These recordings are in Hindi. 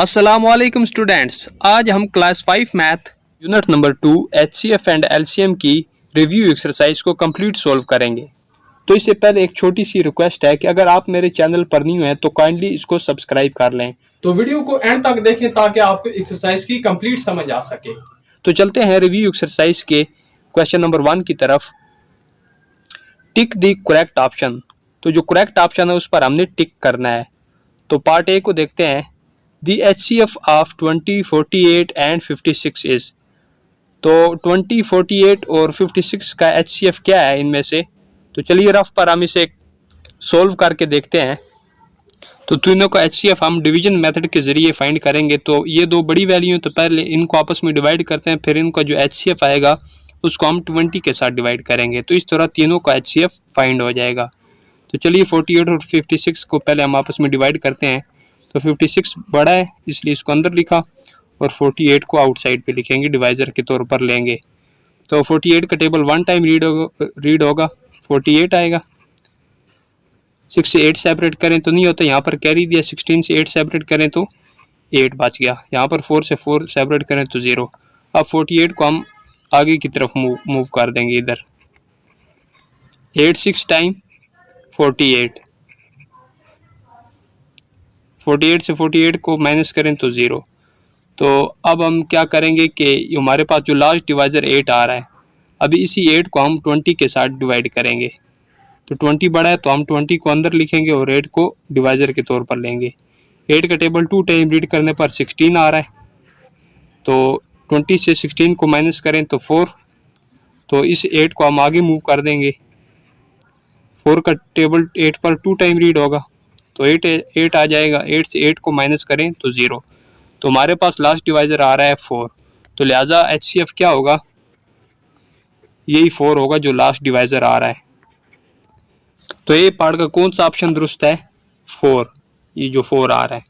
अस्सलामुअलैकुम स्टूडेंट्स, आज हम class 5 math unit number 2 HCF and LCM की रिव्यू एक्सरसाइज को कंप्लीट सॉल्व करेंगे। तो इससे पहले एक छोटी सी रिक्वेस्ट है कि अगर आप मेरे चैनल पर न्यू हैं तो काइंडली इसको सब्सक्राइब कर लें। तो वीडियो को एंड तक देखें ताकि आपको एक्सरसाइज की कंप्लीट समझ आ सके। तो चलते हैं रिव्यू एक्सरसाइज के क्वेश्चन नंबर 1 की तरफ। Tick the correct option. तो जो करेक्ट ऑप्शन है उस पर हमने टिक करना है। तो पार्ट ए को देखते हैं। The HCF of 20, 48 and 56 is। तो 20, 48 और 56 का HCF क्या है इनमें से? तो चलिए रफ पर हम इसे सोल्व करके देखते हैं। तो तीनों का HCF हम डिवीजन मेथड के जरिए फाइंड करेंगे। तो ये दो बड़ी वैल्यू तो पहले इनको आपस में डिवाइड करते हैं, फिर इनका जो HCF आएगा उसको हम 20 के साथ डिवाइड करेंगे। तो इस तरह तीनों का HCF फाइंड हो जाएगा। तो चलिए 48 और 56 को पहले हम आपस में डिवाइड करते हैं। तो 56 बड़ा है इसलिए इसको अंदर लिखा और 48 को आउटसाइड पे लिखेंगे, डिवाइजर के तौर पर लेंगे। तो 48 का टेबल 1 टाइम रीड होगा 48 आएगा। 6 से 8 सेपरेट करें तो नहीं होता, यहाँ पर कैरी दिया। 16 से 8 सेपरेट करें तो 8 बच गया। यहाँ पर 4 से 4 सेपरेट करें तो 0। अब 48 को हम आगे की तरफ मूव कर देंगे इधर। 8 6 टाइम 48, 48 से 48 को माइनस करें तो 0। तो अब हम क्या करेंगे कि हमारे पास जो लास्ट डिवाइजर 8 आ रहा है, अभी इसी 8 को हम 20 के साथ डिवाइड करेंगे। तो 20 बड़ा है तो हम 20 को अंदर लिखेंगे और 8 को डिवाइजर के तौर पर लेंगे। 8 का टेबल 2 टाइम रीड करने पर 16 आ रहा है। तो 20 से 16 को माइनस करें तो 4। तो इस 8 को हम आगे मूव कर देंगे। 4 का टेबल 8 पर 2 टाइम रीड होगा तो 8 आ जाएगा। 8 से 8 को माइनस करें तो 0। तो हमारे पास लास्ट डिवाइजर आ रहा है 4। तो लिहाजा HCF क्या होगा? यही 4 होगा जो लास्ट डिवाइजर आ रहा है। तो ए पार्ट का कौन सा ऑप्शन दुरुस्त है? 4, ये जो 4 आ रहा है।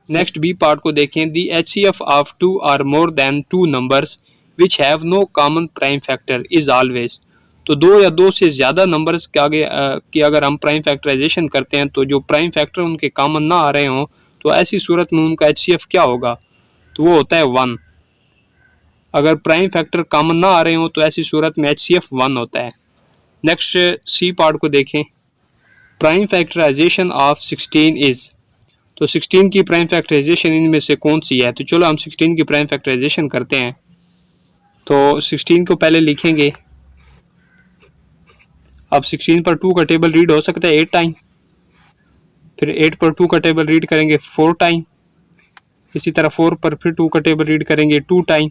नेक्स्ट बी पार्ट को देखें। The HCF of 2 or more than 2 numbers which have no common prime factor is always. तो 2 या 2 से ज़्यादा नंबर्स के आगे की अगर हम प्राइम फैक्टराइजेशन करते हैं तो जो प्राइम फैक्टर उनके कॉमन ना आ रहे हों तो ऐसी सूरत में उनका HCF क्या होगा? तो वो होता है 1। अगर प्राइम फैक्टर कॉमन ना आ रहे हों तो ऐसी सूरत में HCF 1 होता है। नेक्स्ट सी पार्ट को देखें। Prime factorization of 16 is. तो 16 की प्राइम फैक्टराइजेशन इनमें से कौन सी है? तो चलो हम 16 की प्राइम फैक्टराइजेशन करते हैं। तो 16 को पहले लिखेंगे। अब 16 पर 2 का टेबल रीड हो सकता है 8 टाइम। फिर 8 पर 2 का टेबल रीड करेंगे 4 टाइम। इसी तरह 4 पर फिर 2 का टेबल रीड करेंगे 2 टाइम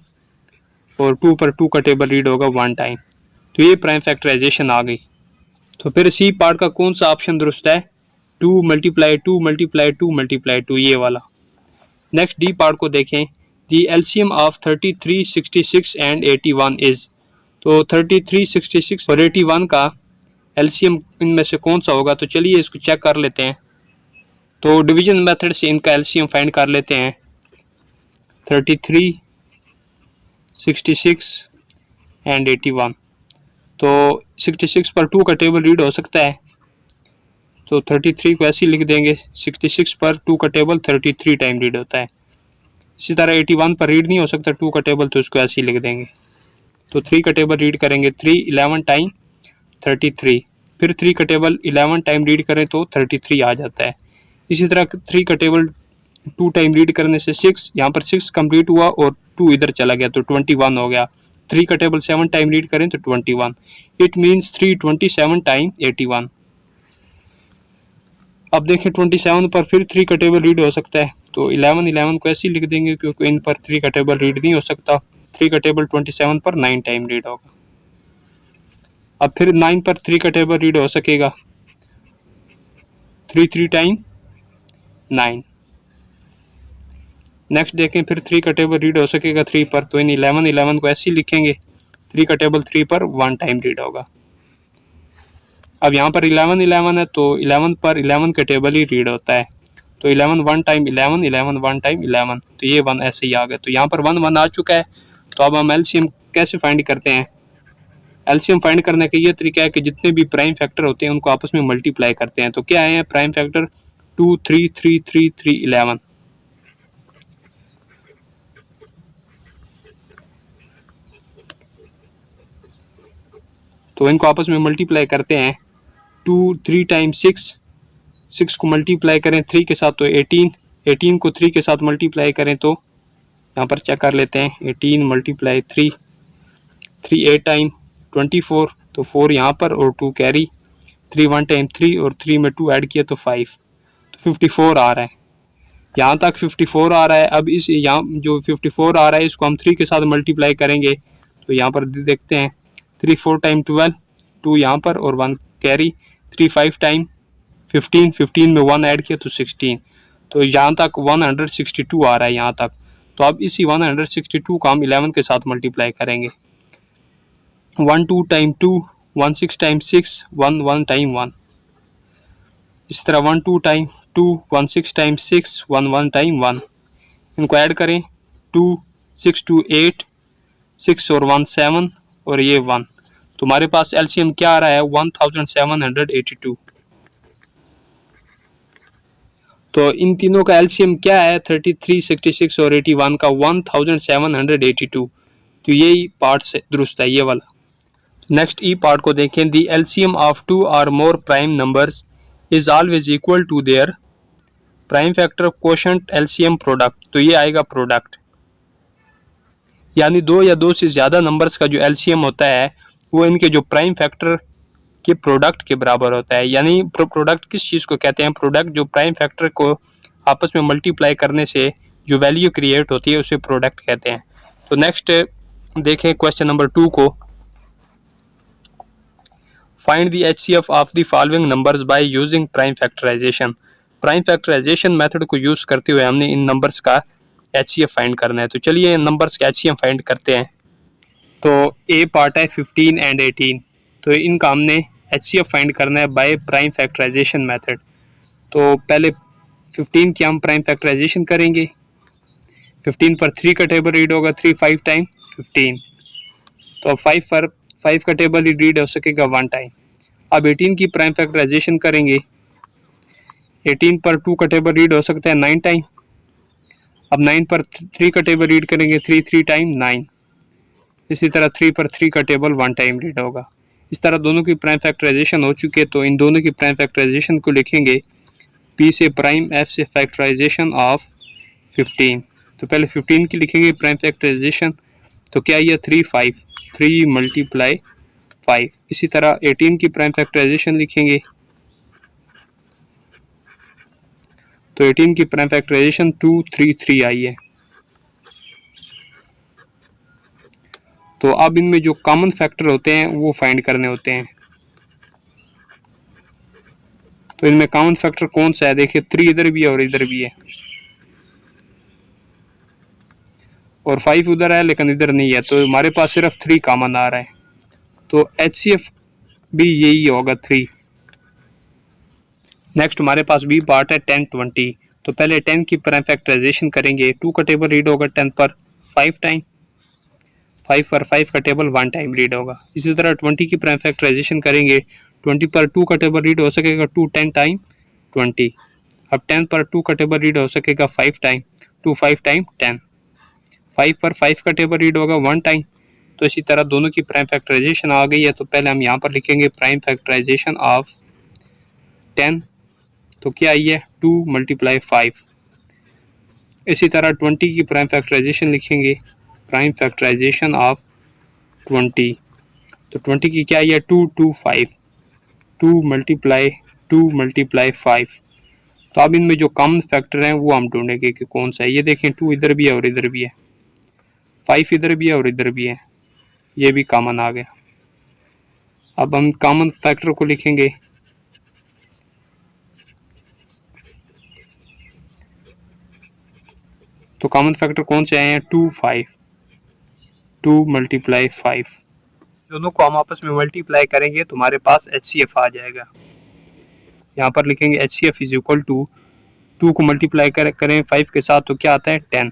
और 2 पर 2 का टेबल रीड होगा 1 टाइम। तो ये प्राइम फैक्टराइजेशन आ गई। तो फिर सी पार्ट का कौन सा ऑप्शन दुरुस्त है? 2 मल्टीप्लाई 2 मल्टीप्लाई 2 मल्टीप्लाई 2, ये वाला। नेक्स्ट डी पार्ट को देखें। दी एलसीएम ऑफ 33, 66 एंड 81 इज। तो 33, 66 और 81 का एलसीएम इनमें से कौन सा होगा? तो चलिए इसको चेक कर लेते हैं। तो डिवीजन मेथड से इनका एलसीएम फाइंड कर लेते हैं। 33, 66 एंड 81। तो 66 पर 2 का टेबल रीड हो सकता है तो 33 को ऐसे ही लिख देंगे। 66 पर 2 का टेबल 33 टाइम रीड होता है। इसी तरह 81 पर रीड नहीं हो सकता 2 का टेबल तो उसको ऐसे ही लिख देंगे। तो 3 का टेबल रीड करेंगे 3 11 टाइम 33। फिर 3 का टेबल 11 टाइम रीड करें तो 33 आ जाता है। इसी तरह 3 का टेबल 2 टाइम रीड करने से 6, यहाँ पर 6 कंप्लीट हुआ और 2 इधर चला गया तो 21 हो गया। 3 का टेबल 7 टाइम रीड करें तो 21। It means 327 time 81। अब देखें 27 पर फिर 3 का टेबल रीड हो सकता है तो 11 को ऐसे ही लिख देंगे क्योंकि इन पर 3 का टेबल रीड नहीं हो सकता। 3 का टेबल 27 पर 9 टाइम रीड होगा। अब फिर 9 पर 3 का टेबल रीड हो सकेगा 3 टाइम 9। नेक्स्ट देखें फिर 3 का टेबल रीड हो सकेगा 3 पर, तो इन 11 को ऐसे ही लिखेंगे। 3 का टेबल 3 पर 1 टाइम रीड होगा। अब यहाँ पर 11 है तो 11 पर 11 का टेबल ही रीड होता है तो 11 1 टाइम 11 11 1 टाइम 11, तो ये 1 ऐसे ही आ गया। तो यहाँ पर 1 1 आ चुका है। तो अब हम एलसीएम कैसे फाइंड करते हैं? एलसीएम फाइंड करने का ये तरीका है कि जितने भी प्राइम फैक्टर होते हैं उनको आपस में मल्टीप्लाई करते हैं। तो क्या है प्राइम फैक्टर? 2 3 3 3 3 11। तो इनको आपस में मल्टीप्लाई करते हैं। 2 3 टाइम्स 6, 6 को मल्टीप्लाई करें 3 के साथ तो 18, 18 को 3 के साथ मल्टीप्लाई करें तो यहाँ पर चेक कर लेते हैं 18 मल्टीप्लाई 3, 3 8 टाइम 24, तो 4 यहाँ पर और 2 कैरी, 3 1 टाइम 3 और 3 में 2 ऐड किया तो 5, तो 54 आ रहा है। यहाँ तक 54 आ रहा है। अब इस यहाँ जो 54 आ रहा है इसको हम 3 के साथ मल्टीप्लाई करेंगे, तो यहाँ पर देखते हैं 3 4 टाइम 12, 2 यहाँ पर और 1 कैरी, 3 5 टाइम 15, 15 में 1 ऐड किया तो 16, तो यहाँ तक 162 आ रहा है यहाँ तक। तो अब इसी 162 को हम 11 के साथ मल्टीप्लाई करेंगे। 1 2 टाइम 2, 1 6 टाइम 6, 1 1 टाइम 1, इस तरह 1 2 टाइम 2, 1 6 टाइम 6, 1 1 टाइम 1, इनको ऐड करें 2 6 2 8, 6 और 1 7 और ये 1, तो हमारे पास एलसीएम क्या आ रहा है 1782। तो इन तीनों का एलसीएम क्या है 33, 66 और 81 का 1782, तो यही पार्ट से दुरुस्त है ये वाला। नेक्स्ट ई पार्ट को देखें। दी एलसीएम ऑफ 2 और more prime numbers is always equal to their prime factor quotient LCM product, तो ये आएगा प्रोडक्ट, यानी 2 या 2 से ज़्यादा नंबर्स का जो एलसीएम होता है वो इनके जो प्राइम फैक्टर के प्रोडक्ट के बराबर होता है। यानी प्रोडक्ट किस चीज़ को कहते हैं, प्रोडक्ट जो प्राइम फैक्टर को आपस में मल्टीप्लाई करने से जो वैल्यू क्रिएट होती है उसे प्रोडक्ट कहते हैं। तो नेक्स्ट देखें क्वेश्चन नंबर 2 को। Find the HCF of the following numbers by using prime factorization. Prime factorization method को यूज़ करते हुए हमने इन नंबर्स का एचसीएफ फाइंड करना है। तो चलिए नंबर्स का एचसीएफ फाइंड करते हैं। तो ए पार्ट है 15 एंड 18, तो इनका हमने एचसीएफ फाइंड करना है बाय प्राइम फैक्टराइजेशन मेथड। तो पहले 15 की हम प्राइम फैक्टराइजेशन करेंगे। 15 पर 3 का टेबल रीड होगा, 3 5 टाइम 15, तो अब 5 पर 5 का टेबल रीड हो सकेगा 1 टाइम। अब 18 की प्राइम फैक्टराइजेशन करेंगे। 18 पर 2 का टेबल रीड हो सकता है 9 टाइम। अब 9 पर 3 का टेबल रीड करेंगे, 3 3 टाइम 9। इसी तरह 3 पर 3 का टेबल 1 टाइम रीड होगा। इस तरह दोनों की प्राइम फैक्टराइजेशन हो चुकी है, तो इन दोनों की प्राइम फैक्टराइजेशन को लिखेंगे P से प्राइम, F से फैक्टराइजेशन ऑफ 15। तो पहले 15 की लिखेंगे प्राइम फैक्टराइजेशन, तो क्या ये 3 5, 3 मल्टीप्लाई 5। इसी तरह 18 की प्राइम फैक्टराइजेशन लिखेंगे, तो 18 की प्राइम फैक्टराइजेशन 2 3 3 आई है। तो अब इनमें जो कॉमन फैक्टर होते हैं वो फाइंड करने होते हैं। तो इनमें कॉमन फैक्टर कौन सा है, देखिए 3 इधर भी है और इधर भी है, और 5 उधर है लेकिन इधर नहीं है, तो हमारे पास सिर्फ 3 कॉमन आ रहा है। तो एचसीएफ भी यही होगा 3। नेक्स्ट हमारे पास बी पार्ट है 10 20, तो पहले 10 की प्राइम फैक्टराइजेशन करेंगे। 2 का टेबल रीड होगा 10 पर 5 टाइम, 5 पर 5 का टेबल 1 टाइम रीड होगा। इसी तरह 20 की प्राइम फैक्टराइजेशन करेंगे। 20 पर 2 का टेबल रीड हो सकेगा 2 10 टाइम 20। अब 10 पर 2 का टेबल रीड हो सकेगा 5 टाइम, 2 5 टाइम 10। 5 पर 5 का टेबल रीड होगा 1 टाइम। तो इसी तरह दोनों की प्राइम फैक्टराइजेशन आ गई है। तो पहले हम यहाँ पर लिखेंगे प्राइम फैक्टराइजेशन ऑफ 10, तो क्या आई है 2 मल्टीप्लाई 5। इसी तरह 20 की प्राइम फैक्टराइजेशन लिखेंगे, प्राइम फैक्टराइजेशन ऑफ 20, तो 20 की क्या आई है 2 2 5, 2 मल्टीप्लाई 5। तो अब इनमें जो कॉमन फैक्टर हैं वो हम ढूंढेंगे कि कौन सा है। ये देखें 2 इधर भी है और इधर भी है, 5 इधर भी है और इधर भी है, ये भी कॉमन आ गया। अब हम कॉमन फैक्टर को लिखेंगे, तो कॉमन फैक्टर कौन से आए हैं 2 5, 2 मल्टीप्लाई 5। दोनों को हम आपस में मल्टीप्लाई करेंगे तो हमारे पास एचसीएफ आ जाएगा। यहाँ पर लिखेंगे एचसीएफ इज इक्वल टू 2 को मल्टीप्लाई करें 5 के साथ तो क्या आता है 10।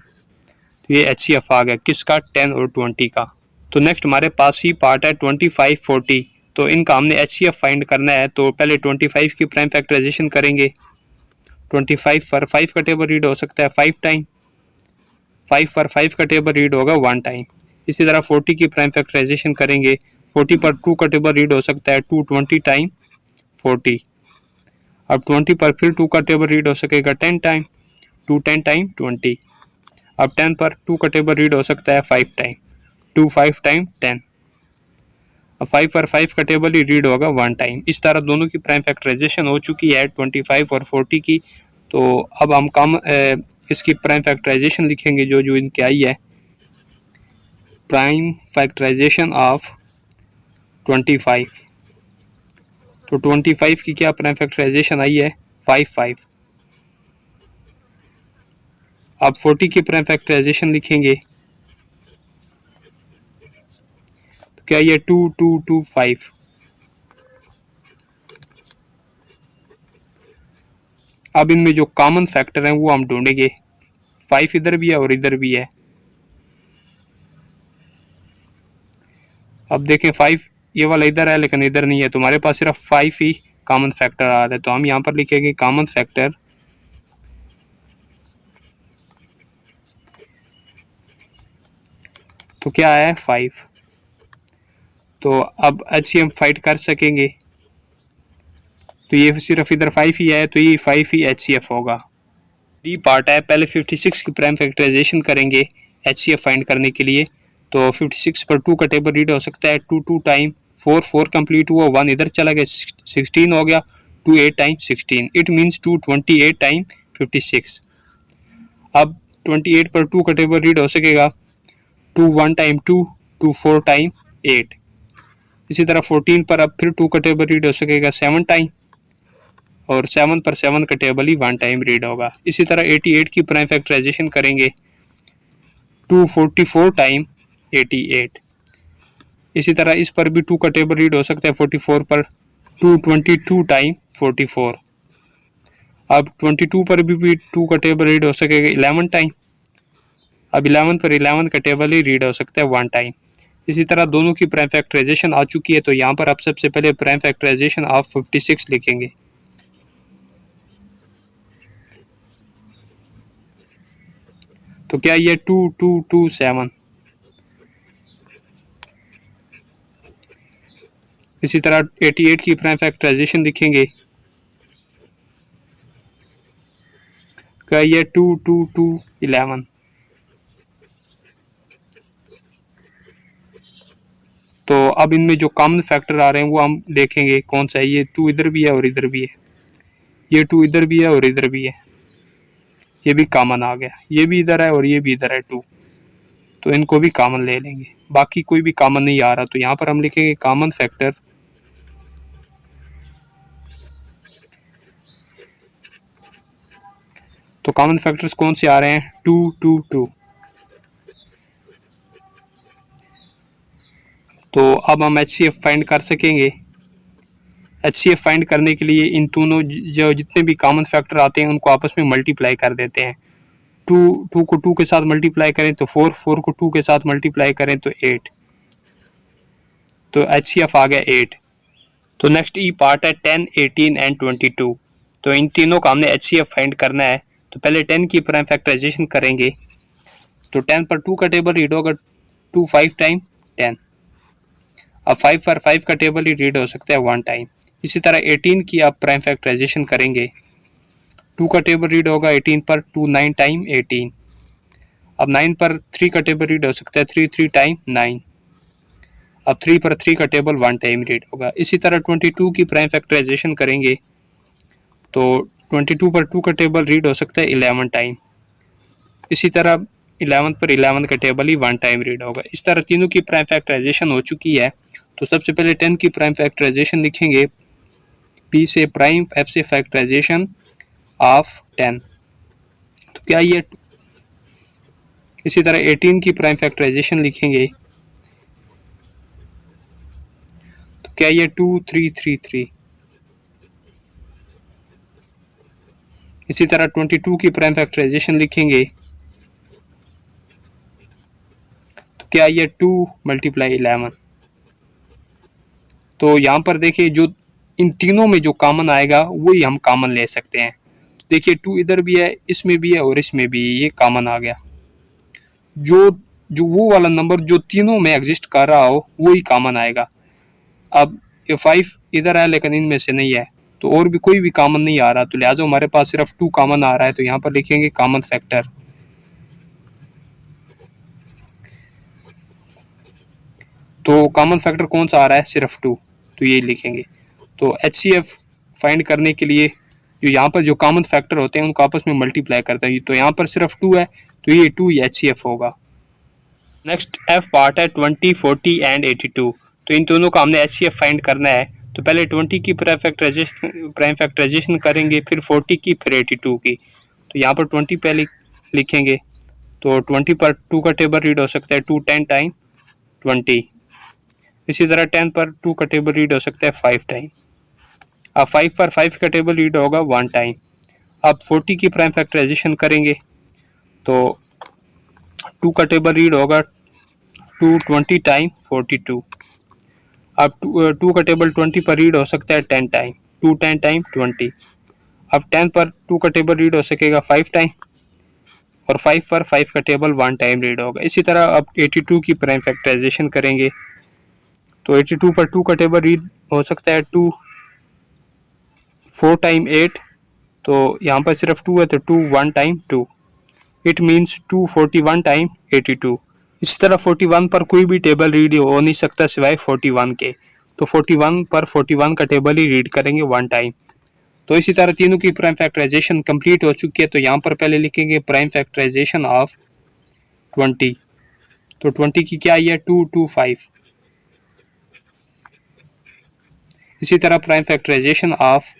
तो ये एचसीएफ आ गया किसका 10 और 20 का। तो नेक्स्ट हमारे पास ही पार्ट है 25 40, तो इनका हमने एचसीएफ फाइंड करना है। तो पहले 25 की प्राइम फैक्टराइजेशन करेंगे। 25 पर 5 का टेबल रीड हो सकता है 5 टाइम, 5 पर 5 का टेबल रीड होगा 1 टाइम। इसी तरह 40 की प्राइम फैक्टराइजेशन करेंगे। 40 पर 2 का टेबल रीड हो सकता है 220 टाइम 40। अब 20 पर फिर 2 का टेबल रीड हो सकेगा 10 टाइम 210 टाइम 20। अब 10 पर 2 का टेबल रीड हो सकता है 5 टाइम 25 टाइम 10। अब 5 पर 5 का टेबल ही रीड होगा 1 टाइम। इस तरह दोनों की प्राइम फैक्टराइजेशन हो चुकी है 25 और 40 की। तो अब हम इसकी प्राइम फैक्टराइजेशन लिखेंगे जो जो इनकी आई है। प्राइम फैक्टराइजेशन ऑफ 25, तो 25 की क्या प्राइम फैक्टराइजेशन आई है 5। अब 40 की प्राइम फैक्टराइजेशन लिखेंगे तो क्या ये 2225। अब इनमें जो कॉमन फैक्टर हैं वो हम ढूंढेंगे। 5 इधर भी है और इधर भी है। अब देखें 5 ये वाला इधर है लेकिन इधर नहीं है, तो हमारे पास सिर्फ 5 ही कॉमन फैक्टर आ रहा है। तो हम यहाँ पर लिखेंगे कॉमन फैक्टर तो क्या है 5। तो अब HCM फाइट कर सकेंगे तो ये सिर्फ इधर 5 ही है, तो ये 5 ही HCF होगा। डी पार्ट है, पहले 56 की प्राइम फैक्टराइजेशन करेंगे HCF फाइंड करने के लिए। तो 56 पर 2 का टेबल रीड हो सकता है 2 टाइम 4 कंप्लीट हुआ, 1 इधर चला गया 16 हो गया 2 8 टाइम 16। It means 228 time 56। अब 28 पर 2 का टेबल रीड हो सकेगा 2 1 टाइम 2 2 4 टाइम 8। इसी तरह 14 पर अब फिर 2 का टेबल रीड हो सकेगा 7 टाइम, और 7 पर 7 का टेबल ही 1 टाइम रीड होगा। इसी तरह 88 की प्राइम फैक्टराइजेशन करेंगे 244 टाइम 88। इसी तरह इस पर भी 2 का टेबल रीड हो सकता है 44 पर 222 टाइम 44। अब 22 पर भी 2 का टेबल रीड हो सकेगा 11 टाइम। अब 11 पर 11 का टेबल ही रीड हो सकता है 1 टाइम। इसी तरह दोनों की प्राइम फैक्टराइजेशन आ चुकी है। तो यहाँ पर आप सबसे पहले प्राइम फैक्टराइजेशन ऑफ 56 लिखेंगे। तो क्या ये 2227। इसी तरह 88 की प्राइम फैक्टराइजेशन लिखेंगे। क्या ये 22211। तो अब इनमें जो कॉमन फैक्टर आ रहे हैं वो हम देखेंगे कौन सा है। ये 2 इधर भी है और इधर भी है, ये 2 इधर भी है और इधर भी है, ये भी कॉमन आ गया, ये भी इधर है और ये भी इधर है 2, तो इनको भी कॉमन ले लेंगे। बाकी कोई भी कॉमन नहीं आ रहा, तो यहाँ पर हम लिखेंगे कॉमन फैक्टर तो कॉमन फैक्टर्स कौन से आ रहे हैं 2 2 2। तो अब हम HCF फाइंड कर सकेंगे। HCF फाइंड करने के लिए इन दोनों जो जितने भी कॉमन फैक्टर आते हैं उनको आपस में मल्टीप्लाई कर देते हैं। 2 को 2 के साथ मल्टीप्लाई करें तो 4 को 2 के साथ मल्टीप्लाई करें तो 8, तो HCF आ गया 8। तो नेक्स्ट ई पार्ट है 10 18 एंड 22। तो इन तीनों का हमने HCF फाइंड करना है। तो पहले 10 की प्राइम फैक्टराइजेशन करेंगे। तो 10 पर 2 का टेबल रीड होगा 2 5 टाइम 10। अब 5 पर 5 का टेबल ही रीड हो सकता है 1 टाइम। इसी तरह 18 की आप प्राइम फैक्टराइजेशन करेंगे। 2 का टेबल रीड होगा 18 पर 2 9 टाइम 18। अब 9 पर 3 का टेबल रीड हो सकता है 3 3 टाइम 9। अब 3 पर 3 का टेबल 1 टाइम रीड होगा। इसी तरह 22 की प्राइम फैक्टराइजेशन करेंगे। तो 22 पर 2 का टेबल रीड हो सकता है 11 टाइम। इसी तरह 11 पर 11 का टेबल ही 1 टाइम रीड होगा। इस तरह तीनों की प्राइम फैक्टराइजेशन हो चुकी है। तो सबसे पहले 10 की प्राइम फैक्टराइजेशन लिखेंगे। P से प्राइम, F से फैक्टराइजेशन ऑफ 10। तो क्या ये इसी तरह 18 की प्राइम फैक्टराइजेशन लिखेंगे। तो क्या ये 2 3 3 3। इसी तरह 22 की प्राइम फैक्टराइजेशन लिखेंगे। तो क्या ये 2 मल्टीप्लाई 11। तो यहाँ पर देखिए जो इन तीनों में जो कॉमन आएगा वही हम कॉमन ले सकते हैं। तो देखिए 2 इधर भी है, इसमें भी है और इसमें भी, ये कॉमन आ गया। जो जो वो वाला नंबर जो तीनों में एग्जिस्ट कर रहा हो वही कॉमन आएगा। अब ये 5 इधर है लेकिन इनमें से नहीं है, तो और भी कोई भी कॉमन नहीं आ रहा, तो लिहाजा हमारे पास सिर्फ 2 कॉमन आ रहा है, तो यहाँ पर लिखेंगे कॉमन फैक्टर। तो कॉमन फैक्टर कौन सा आ रहा है, सिर्फ 2, तो ये लिखेंगे। तो HCF फाइंड करने के लिए जो यहाँ पर जो कॉमन फैक्टर होते हैं उनको आपस में मल्टीप्लाई करता है, तो यहाँ पर सिर्फ 2 है, तो ये 2 HCF होगा। नेक्स्ट F पार्ट है 20, 40 एंड 82। तो इन दोनों का हमने HCF फाइंड करना है। तो पहले 20 की प्राइम फैक्टराइजेशन करेंगे, फिर 40 की, फिर 82 की। तो यहाँ पर 20 पहले लिखेंगे, तो 20 पर 2 का टेबल रीड हो सकता है 2 10 टाइम 20। इसी तरह 10 पर 2 का टेबल रीड हो सकता है 5 टाइम। अब 5 पर 5 का टेबल रीड होगा 1 टाइम। अब 40 की प्राइम फैक्टराइजेशन करेंगे, तो 2 का टेबल रीड होगा 2 20 टाइम 42। अब 2 का टेबल 20 पर रीड हो सकता है 10 टाइम, 2 10 टाइम 20। अब 10 पर 2 का टेबल रीड हो सकेगा 5 टाइम, और 5 पर 5 का टेबल 1 टाइम रीड होगा। इसी तरह अब 82 की प्राइम फैक्टराइजेशन करेंगे, तो 82 पर 2 का टेबल रीड हो सकता है 2 4 टाइम 8, तो यहाँ पर सिर्फ 2 है, तो 2 1 टाइम 2, इट मीन्स 241 टाइम 82। इसी तरह 41 पर कोई भी टेबल रीड हो नहीं सकता सिवाय 41 के, तो 41 पर 41 का टेबल ही रीड करेंगे 1 टाइम। तो इसी तरह तीनों की प्राइम फैक्टराइजेशन कंप्लीट हो चुकी है, तो यहाँ पर पहले लिखेंगे प्राइम फैक्टराइजेशन ऑफ 20। तो 20 की क्या आई है 225। इसी तरह प्राइम फैक्टराइजेशन ऑफ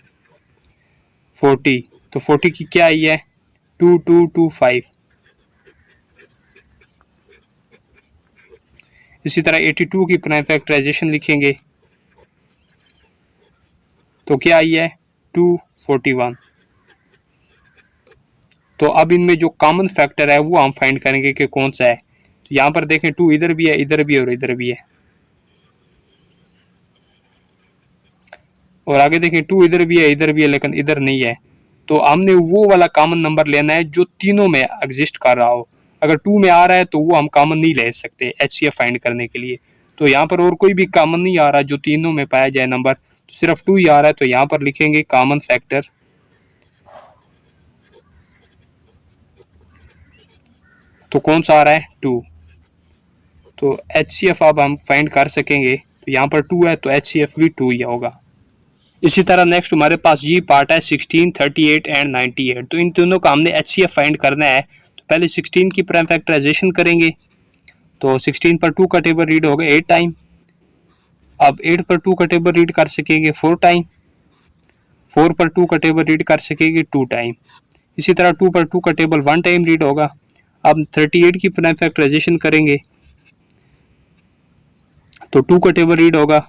40, तो 40 की क्या आई है 2225। इसी तरह 82 की प्राइम फैक्टराइजेशन लिखेंगे, तो क्या आई है 241। तो अब इनमें जो कॉमन फैक्टर है वो हम फाइंड करेंगे कि कौन सा है। तो यहाँ पर देखें 2 इधर भी है, इधर भी है, और इधर भी है, और आगे देखें 2 इधर भी है, इधर भी है, लेकिन इधर नहीं है। तो हमने वो वाला कॉमन नंबर लेना है जो तीनों में एग्जिस्ट कर रहा हो। अगर 2 में आ रहा है तो वो हम कॉमन नहीं ले सकते HCF फाइंड करने के लिए। तो यहाँ पर और कोई भी कॉमन नहीं आ रहा जो तीनों में पाया जाए नंबर, तो सिर्फ 2 ही आ रहा है, तो यहाँ पर लिखेंगे कॉमन फैक्टर। तो कौन सा आ रहा है 2, तो HCF अब हम फाइंड कर सकेंगे। तो यहाँ पर 2 है, तो HCF भी 2 ही होगा। इसी तरह नेक्स्ट हमारे पास ये पार्ट है 16, 38 एंड 98। तो इन दोनों का हमने HCF फाइंड करना है। तो पहले 16 की प्राइम फैक्टराइजेशन करेंगे, तो 16 पर 2 का टेबल रीड होगा 8 टाइम। अब 8 पर 2 का टेबल रीड कर सकेंगे 4 टाइम, 4 पर 2 का टेबल रीड कर सकेंगे 2 टाइम। इसी तरह 2 पर 2 का टेबल 1 टाइम रीड होगा। अब 38 की प्राइम फैक्टराइजेशन करेंगे, तो 2 का टेबल रीड होगा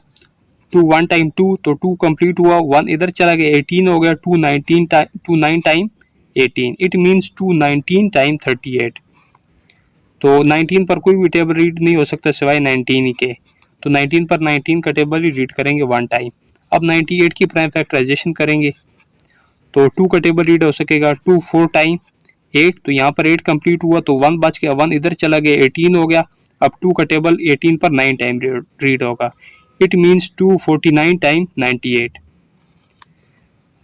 2 1 टाइम 2, तो 2 कंप्लीट हुआ, 1 इधर चला गया, 18 हो गया, 2 9 टाइम 18, इट मीन्स 2 19 टाइम 38। तो 19 पर कोई भी टेबल रीड नहीं हो सकता सिवाय 19 ही के, तो 19 पर 19 का टेबल ही रीड करेंगे 1 टाइम। अब 98 की प्राइम फैक्टराइजेशन करेंगे, तो 2 का टेबल रीड हो सकेगा 2 4 टाइम 8, तो यहाँ पर 8 कंप्लीट हुआ, तो 1 बच गया, 1 इधर चला गया, 18 हो गया। अब 2 का टेबल 18 पर 9 टाइम रीड होगा, इट मीन्स 249 टाइम 98।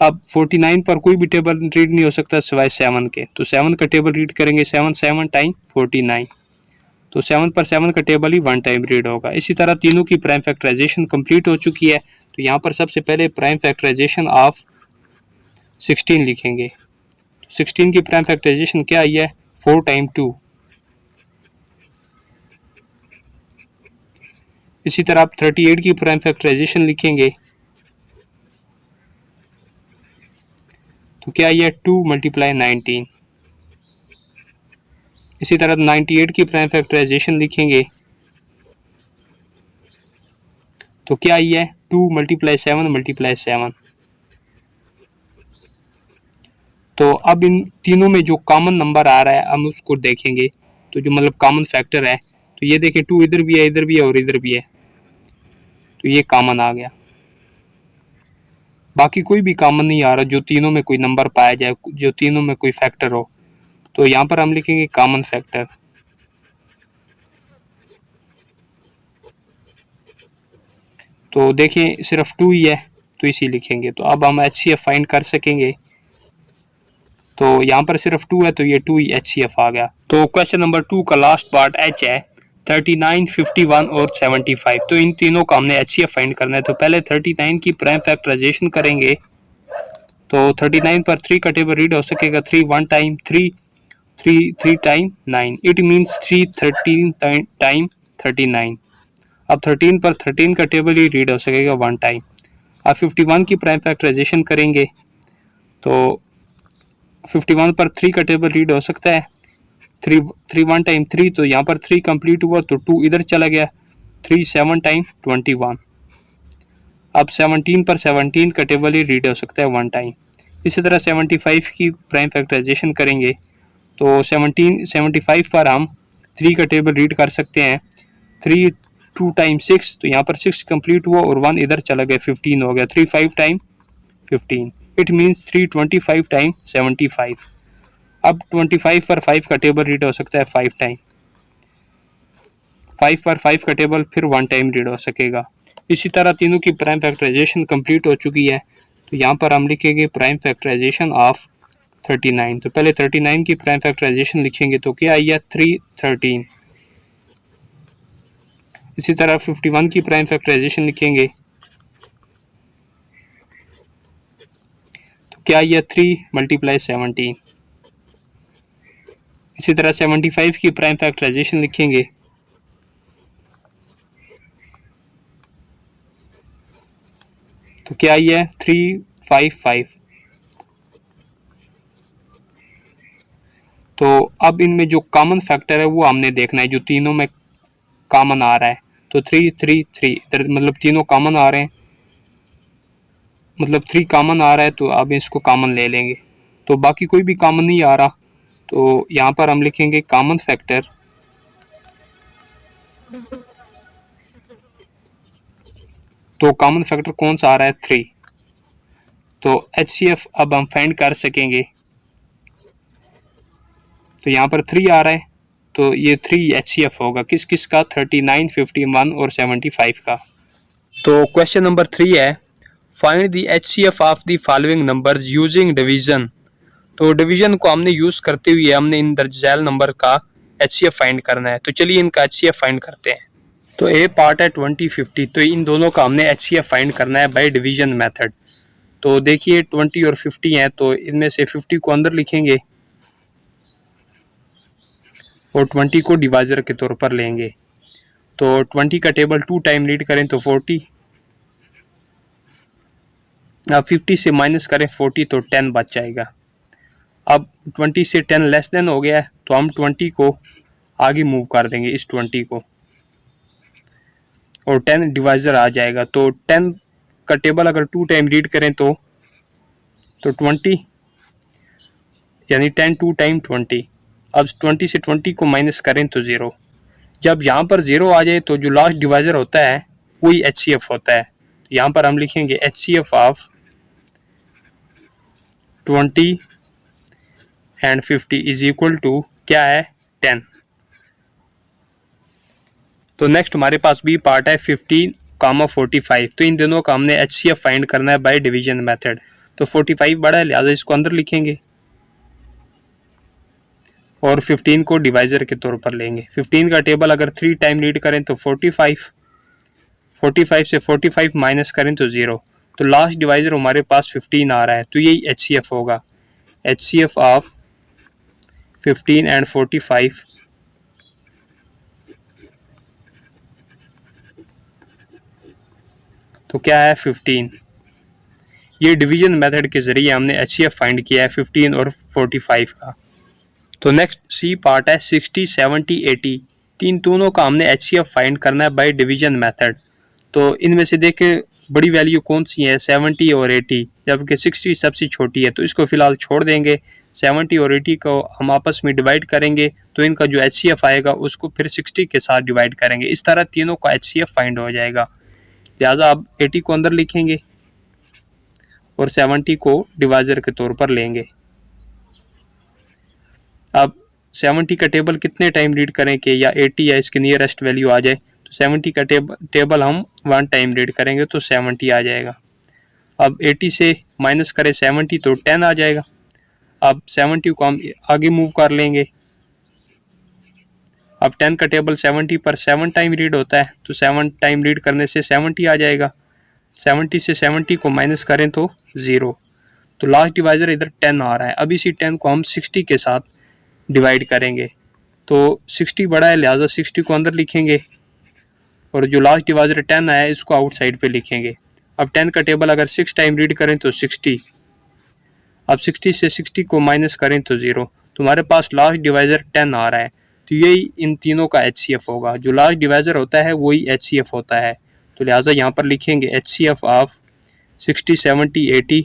अब 49 पर कोई भी टेबल रीड नहीं हो सकता सिवाय 7 के, तो 7 का टेबल रीड करेंगे 7 7 टाइम 49, तो 7 पर 7 का टेबल ही 1 टाइम रीड होगा। इसी तरह तीनों की प्राइम फैक्टराइजेशन कंप्लीट हो चुकी है। तो यहाँ पर सबसे पहले प्राइम फैक्टराइजेशन ऑफ 16 लिखेंगे। 16 की प्राइम फैक्टराइजेशन क्या आई है 4 टाइम 2। इसी तरह आप 38 की प्राइम फैक्टराइजेशन लिखेंगे, तो क्या आई है 2 मल्टीप्लाई 19। इसी तरह 98 की प्राइम फैक्टराइजेशन लिखेंगे, तो क्या आई है 2 मल्टीप्लाई 7 मल्टीप्लाई 7। तो अब इन तीनों में जो कॉमन नंबर आ रहा है हम उसको देखेंगे, तो जो मतलब कॉमन फैक्टर है, तो ये देखें 2 इधर भी है, इधर भी है, और इधर भी है, तो ये कॉमन आ गया। बाकी कोई भी कॉमन नहीं आ रहा जो तीनों में कोई नंबर पाया जाए, जो तीनों में कोई फैक्टर हो, तो यहाँ पर हम लिखेंगे कॉमन फैक्टर। तो देखें सिर्फ 2 ही है तो इसी लिखेंगे। तो अब हम HCF फाइंड कर सकेंगे। तो यहाँ पर सिर्फ 2 है तो ये 2 ही HCF आ गया। तो क्वेश्चन नंबर 2 का लास्ट पार्ट H है 39, 51 और 75। तो इन तीनों का हमने HCF फाइंड करना है। तो पहले 39 की प्राइम फैक्टराइजेशन करेंगे। तो 39 पर 3 का टेबल रीड हो सकेगा 3 1 time, 3 time 9, it means 3 13 time 39। अब 13 पर 13 का टेबल ही रीड हो सकेगा 1 टाइम। अब 51 की प्राइम फैक्टराइजेशन करेंगे। तो 51 पर 3 का टेबल रीड हो सकता है 3 1 टाइम 3, तो यहाँ पर 3 कंप्लीट हुआ तो 2 इधर चला गया, 3 7 टाइम 21। अब 17 पर 17 का टेबल ही रीड हो सकता है 1 टाइम। इसी तरह 75 की प्राइम फैक्टराइजेशन करेंगे। तो 75 पर हम 3 का टेबल रीड कर सकते हैं 3 2 टाइम 6, तो यहाँ पर 6 कंप्लीट हुआ और 1 इधर चला गया, 15 हो गया, 3 5 टाइम 15, इट मीन्स 325 टाइम 75। अब 25 पर 5 का टेबल रीड हो सकता है 5 टाइम, 5 पर 5 का टेबल फिर 1 टाइम रीड हो सकेगा। इसी तरह तीनों की प्राइम फैक्टराइजेशन कंप्लीट हो चुकी है। तो यहाँ पर हम लिखेंगे प्राइम फैक्टराइजेशन ऑफ 39। तो पहले 39 की प्राइम फैक्टराइजेशन लिखेंगे तो क्या आई है 313। इसी तरह 51 की प्राइम फैक्टराइजेशन लिखेंगे तो क्या आई है 3 × 17। इसी तरह 75 की प्राइम फैक्टराइजेशन लिखेंगे तो क्या आई है 355। तो अब इनमें जो कॉमन फैक्टर है वो हमने देखना है, जो तीनों में कॉमन आ रहा है। तो 3 3 3 इधर मतलब तीनों कॉमन आ रहे हैं, मतलब 3 कॉमन आ रहा है तो अब इसको कॉमन ले लेंगे। तो बाकी कोई भी कॉमन नहीं आ रहा तो यहाँ पर हम लिखेंगे कॉमन फैक्टर। तो कॉमन फैक्टर कौन सा आ रहा है 3। तो HCF अब हम फाइंड कर सकेंगे। तो यहाँ पर 3 आ रहा है तो ये 3 HCF होगा किस किस का 39, 51 और 75 का। तो क्वेश्चन नंबर 3 है find the HCF of the following numbers using division. तो डिवीजन को हमने यूज करते हुए हमने इन दर्ज नंबर का HCF फाइंड करना है। तो चलिए इनका HCF फाइंड करते हैं। तो ए पार्ट है 20, 50, तो इन दोनों का हमने HCF फाइंड करना है बाय डिवीजन मेथड। तो देखिए 20 और 50 हैं तो इनमें से 50 को अंदर लिखेंगे और 20 को डिवाइजर के तौर पर लेंगे। तो 20 का टेबल 2 टाइम रीड करें तो 40, अब 50 से माइनस करें 40 तो 10 बच जाएगा। अब 20 से 10 लेस देन हो गया है तो हम 20 को आगे मूव कर देंगे इस 20 को और 10 डिवाइजर आ जाएगा। तो 10 का टेबल अगर 2 टाइम रीड करें तो 20 यानी 10 2 टाइम 20। अब 20 से 20 को माइनस करें तो 0। जब यहाँ पर 0 आ जाए तो जो लास्ट डिवाइजर होता है वही HCF होता है। तो यहाँ पर हम लिखेंगे HCF of 20 and 50 is equal to क्या है 10। तो नेक्स्ट हमारे पास भी पार्ट है 15, 45। तो इन दोनों का हमने HCF फाइंड करना है बाय डिवीजन मेथड। तो 45 बड़ा है लिहाजा इसको अंदर लिखेंगे और 15 को डिवाइजर के तौर पर लेंगे। 15 का टेबल अगर 3 टाइम रीड करें तो 45, 45 से 45 माइनस करें तो 0। तो लास्ट डिवाइजर हमारे पास 15 आ रहा है तो यही HCF होगा, HCF ऑफ 15 एंड 45 तो क्या है 15। ये डिवीजन मेथड के जरिए हमने HCF फाइंड किया है 15 और 45 का। तो नेक्स्ट सी पार्ट है 60, 70, 80। तीन दोनों का हमने HCF फाइंड करना है बाय डिवीजन मेथड। तो इनमें से देखे बड़ी वैल्यू कौन सी है 70 और 80, जबकि 60 सबसे छोटी है तो इसको फिलहाल छोड़ देंगे। 70 और 80 को हम आपस में डिवाइड करेंगे तो इनका जो HCF आएगा उसको फिर 60 के साथ डिवाइड करेंगे। इस तरह तीनों का HCF फाइंड हो जाएगा। लिहाजा अब 80 को अंदर लिखेंगे और 70 को डिवाइजर के तौर पर लेंगे। अब 70 का टेबल कितने टाइम रीड करें कि या 80 या इसके नियरेस्ट वैल्यू आ जाए। तो 70 का टेबल हम 1 टाइम रीड करेंगे तो 70 आ जाएगा। अब 80 से माइनस करें 70 तो 10 आ जाएगा। अब 70 को हम आगे मूव कर लेंगे। अब 10 का टेबल 70 पर 7 टाइम रीड होता है, तो 7 टाइम रीड करने से 70 आ जाएगा। 70 से 70 को माइनस करें तो 0, तो लास्ट डिवाइजर इधर 10 आ रहा है। अब इसी 10 को हम 60 के साथ डिवाइड करेंगे, तो 60 बड़ा है लिहाजा 60 को अंदर लिखेंगे और जो लास्ट डिवाइजर 10 आया है इसको आउटसाइड पे लिखेंगे। अब 10 का टेबल अगर 6 टाइम रीड करें तो 60, अब 60 से 60 को माइनस करें तो 0, तुम्हारे पास लास्ट डिवाइजर 10 आ रहा है। तो यही इन तीनों का HCF होगा। जो लास्ट डिवाइजर होता है वही HCF होता है, तो लिहाजा यहाँ पर लिखेंगे HCF of 60, 70, 80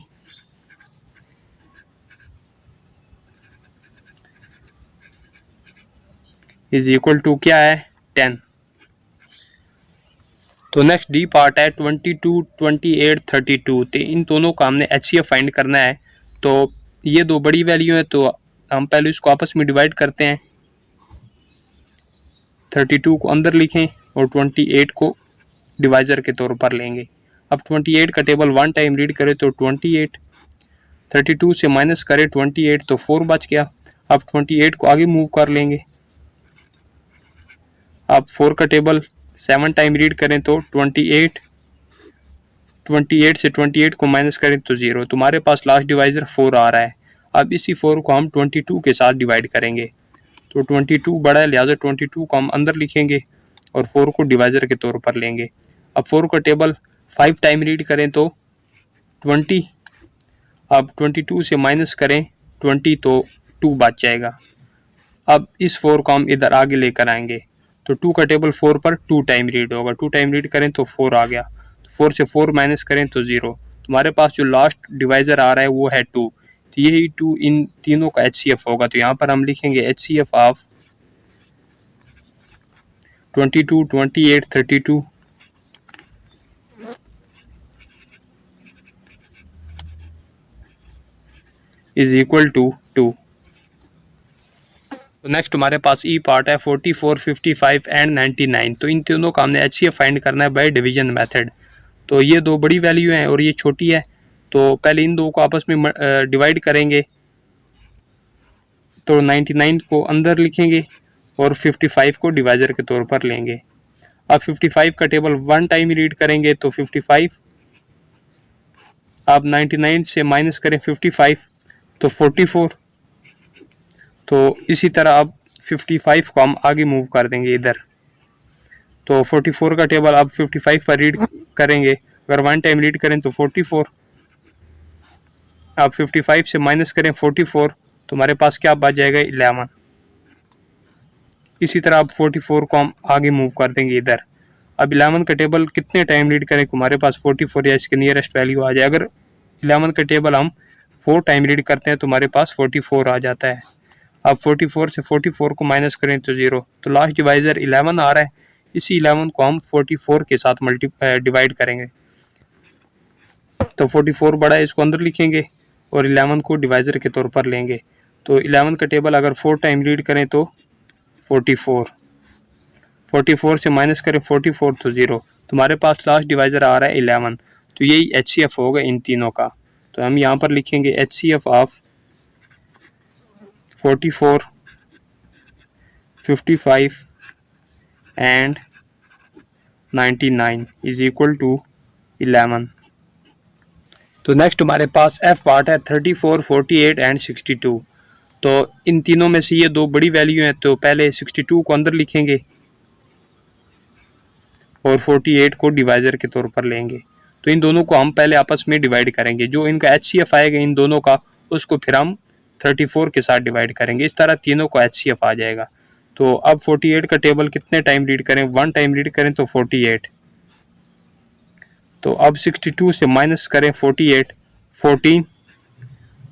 is equal to क्या है 10। तो नेक्स्ट डी पार्ट है 22, 28, 32। तो इन दोनों का हमने HCF फाइंड करना है। तो ये दो बड़ी वैल्यू है, तो हम पहले इसको आपस में डिवाइड करते हैं। 32 को अंदर लिखें और 28 को डिवाइजर के तौर पर लेंगे। अब 28 का टेबल 1 टाइम रीड करें तो 28, 32 से माइनस करें 28 तो 4 बच गया। अब 28 को आगे मूव कर लेंगे। अब 4 का टेबल 7 टाइम रीड करें तो 28, 28 से 28 को माइनस करें तो 0, तुम्हारे पास लास्ट डिवाइजर 4 आ रहा है। अब इसी 4 को हम 22 के साथ डिवाइड करेंगे, तो 22 बड़ा है लिहाजा 22 को हम अंदर लिखेंगे और 4 को डिवाइजर के तौर पर लेंगे। अब 4 का टेबल 5 टाइम रीड करें तो 20, अब 22 से माइनस करें 20 तो 2 बच जाएगा। अब इस 4 को हम इधर आगे लेकर आएंगे, तो 2 का टेबल 4 पर 2 टाइम रीड होगा। 2 टाइम रीड करें तो 4 आ गया, तो 4 से 4 माइनस करें तो 0, तुम्हारे पास जो लास्ट डिवाइजर आ रहा है वो है 2, तो यही 2 इन तीनों का HCF होगा। तो यहाँ पर हम लिखेंगे HCF of 22, 28, 32 is equal to 2। तो नेक्स्ट हमारे पास ई पार्ट है 44, 55 एंड 99। तो इन तीनों का हमने HCF फाइंड करना है बाय डिवीजन मेथड। तो ये दो बड़ी वैल्यू हैं और ये छोटी है, तो पहले इन दो को आपस में डिवाइड करेंगे, तो 99 को अंदर लिखेंगे और 55 को डिवाइजर के तौर पर लेंगे। अब 55 का टेबल 1 टाइम रीड करेंगे तो 55, अब 99 से माइनस करें 55 तो 44, तो इसी तरह अब 55 को हम आगे मूव कर देंगे इधर, तो 44 का टेबल अब 55 पर रीड करेंगे, अगर 1 टाइम रीड करें तो 44, अब 55 से माइनस करें 44 तो हमारे पास क्या बच जाएगा 11। इसी तरह अब 44 को हम आगे मूव कर देंगे इधर। अब 11 का टेबल कितने टाइम रीड करें तो हमारे पास 44 या इसके नियरेस्ट वैल्यू आ जाए। अगर 11 का टेबल हम 4 टाइम रीड करते हैं तो हमारे पास 44 आ जाता है। अब 44 से 44 को माइनस करें तो 0, तो लास्ट डिवाइजर 11 आ रहा है। इसी 11 को हम 44 के साथ डिवाइड करेंगे, तो 44 बड़ा है इसको अंदर लिखेंगे और 11 को डिवाइजर के तौर पर लेंगे। तो 11 का टेबल अगर 4 टाइम रीड करें तो 44, 44 से माइनस करें 44 तो 0, तुम्हारे पास लास्ट डिवाइजर आ रहा है 11। तो यही HCF होगा इन तीनों का। तो हम यहाँ पर लिखेंगे HCF of 44, 55 and 99 is equal to 11। तो नेक्स्ट हमारे पास F पार्ट है 34, 48 एंड 62। तो इन तीनों में से ये दो बड़ी वैल्यू हैं, तो पहले 62 को अंदर लिखेंगे और 48 को डिवाइजर के तौर पर लेंगे। तो इन दोनों को हम पहले आपस में डिवाइड करेंगे, जो इनका HCF आएगा इन दोनों का उसको फिर हम 34 के साथ डिवाइड करेंगे। इस तरह तीनों को HCF आ जाएगा। तो अब 48 का टेबल कितने टाइम रीड करें, 1 टाइम रीड करें तो 48, तो अब 62 से माइनस करें 48, 14,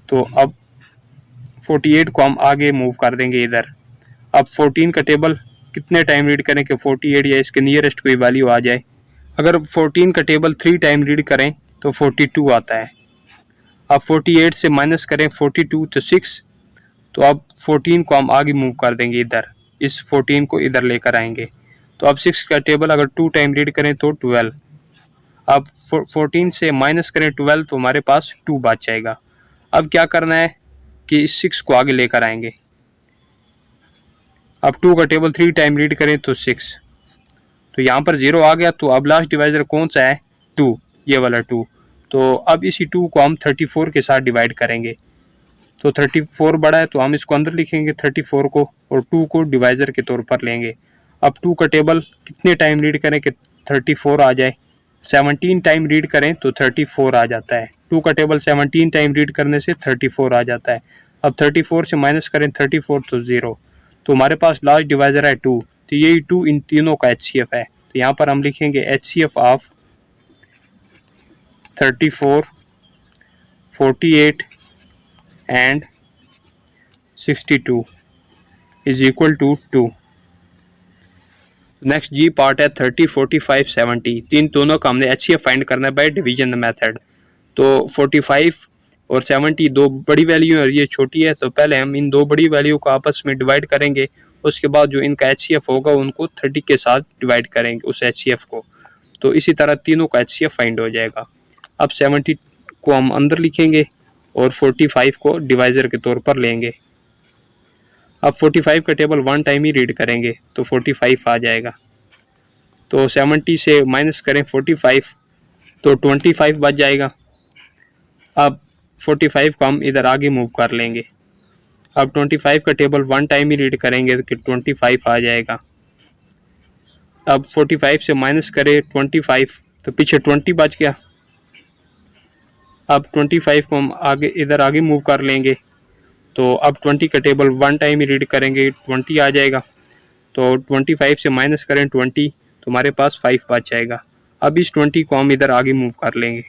तो अब 48 को हम आगे मूव कर देंगे इधर। अब 14 का टेबल कितने टाइम रीड करें कि 48 या इसके नियरेस्ट कोई वैल्यू आ जाए। अगर 14 का टेबल 3 टाइम रीड करें तो 42 आता है। अब 48 से माइनस करें 42 तो 6, तो अब 14 को हम आगे मूव कर देंगे इधर, इस 14 को इधर लेकर आएंगे। तो अब 6 का टेबल अगर 2 टाइम रीड करें तो 12। अब 14 से माइनस करें 12 तो हमारे पास 2 बच जाएगा। अब क्या करना है कि इस 6 को आगे लेकर आएंगे। अब 2 का टेबल 3 टाइम रीड करें तो 6, तो यहाँ पर 0 आ गया। तो अब लास्ट डिवाइजर कौन सा है? 2, ये वाला 2। तो अब इसी 2 को हम 34 के साथ डिवाइड करेंगे। तो 34 बड़ा है तो हम इसको अंदर लिखेंगे 34 को, और 2 को डिवाइजर के तौर पर लेंगे। अब 2 का टेबल कितने टाइम रीड करें कि 34 आ जाए? 17 टाइम रीड करें तो 34 आ जाता है। 2 का टेबल 17 टाइम रीड करने से 34 आ जाता है। अब 34 से माइनस करें 34 तो 0। तो हमारे पास लास्ट डिवाइजर है 2, तो यही 2 इन तीनों का HCF है। तो यहाँ पर हम लिखेंगे HCF of 34, 48 and 62 is equal to 2। Next G part है 30, 45, 70। तीन दोनों का हमने HCF फाइंड करना है बाय डिवीजन मेथड। तो 45 और 70 दो बड़ी वैल्यू है और ये छोटी है, तो पहले हम इन दो बड़ी वैल्यू को आपस में डिवाइड करेंगे। उसके बाद जो इनका HCF होगा उनको 30 के साथ डिवाइड करेंगे उस HCF को। तो इसी तरह तीनों का HCF फाइंड हो जाएगा। अब 70 को हम अंदर लिखेंगे और 45 को डिवाइजर के तौर पर लेंगे। अब 45 का टेबल 1 टाइम ही रीड करेंगे तो 45 आ जाएगा। तो 70 से माइनस करें 45 तो 25 बच जाएगा। अब 45 को हम इधर आगे मूव कर लेंगे। अब 25 का टेबल 1 टाइम ही रीड करेंगे तो 25 आ जाएगा। अब 45 से माइनस करें 25 तो पीछे 20 बच गया। अब 25 को हम आगे इधर आगे मूव कर लेंगे। तो अब 20 का टेबल 1 टाइम ही रीड करेंगे 20 आ जाएगा। तो 25 से माइनस करें 20 तो हमारे पास 5 बच जाएगा। अब इस 20 को हम इधर आगे मूव कर लेंगे।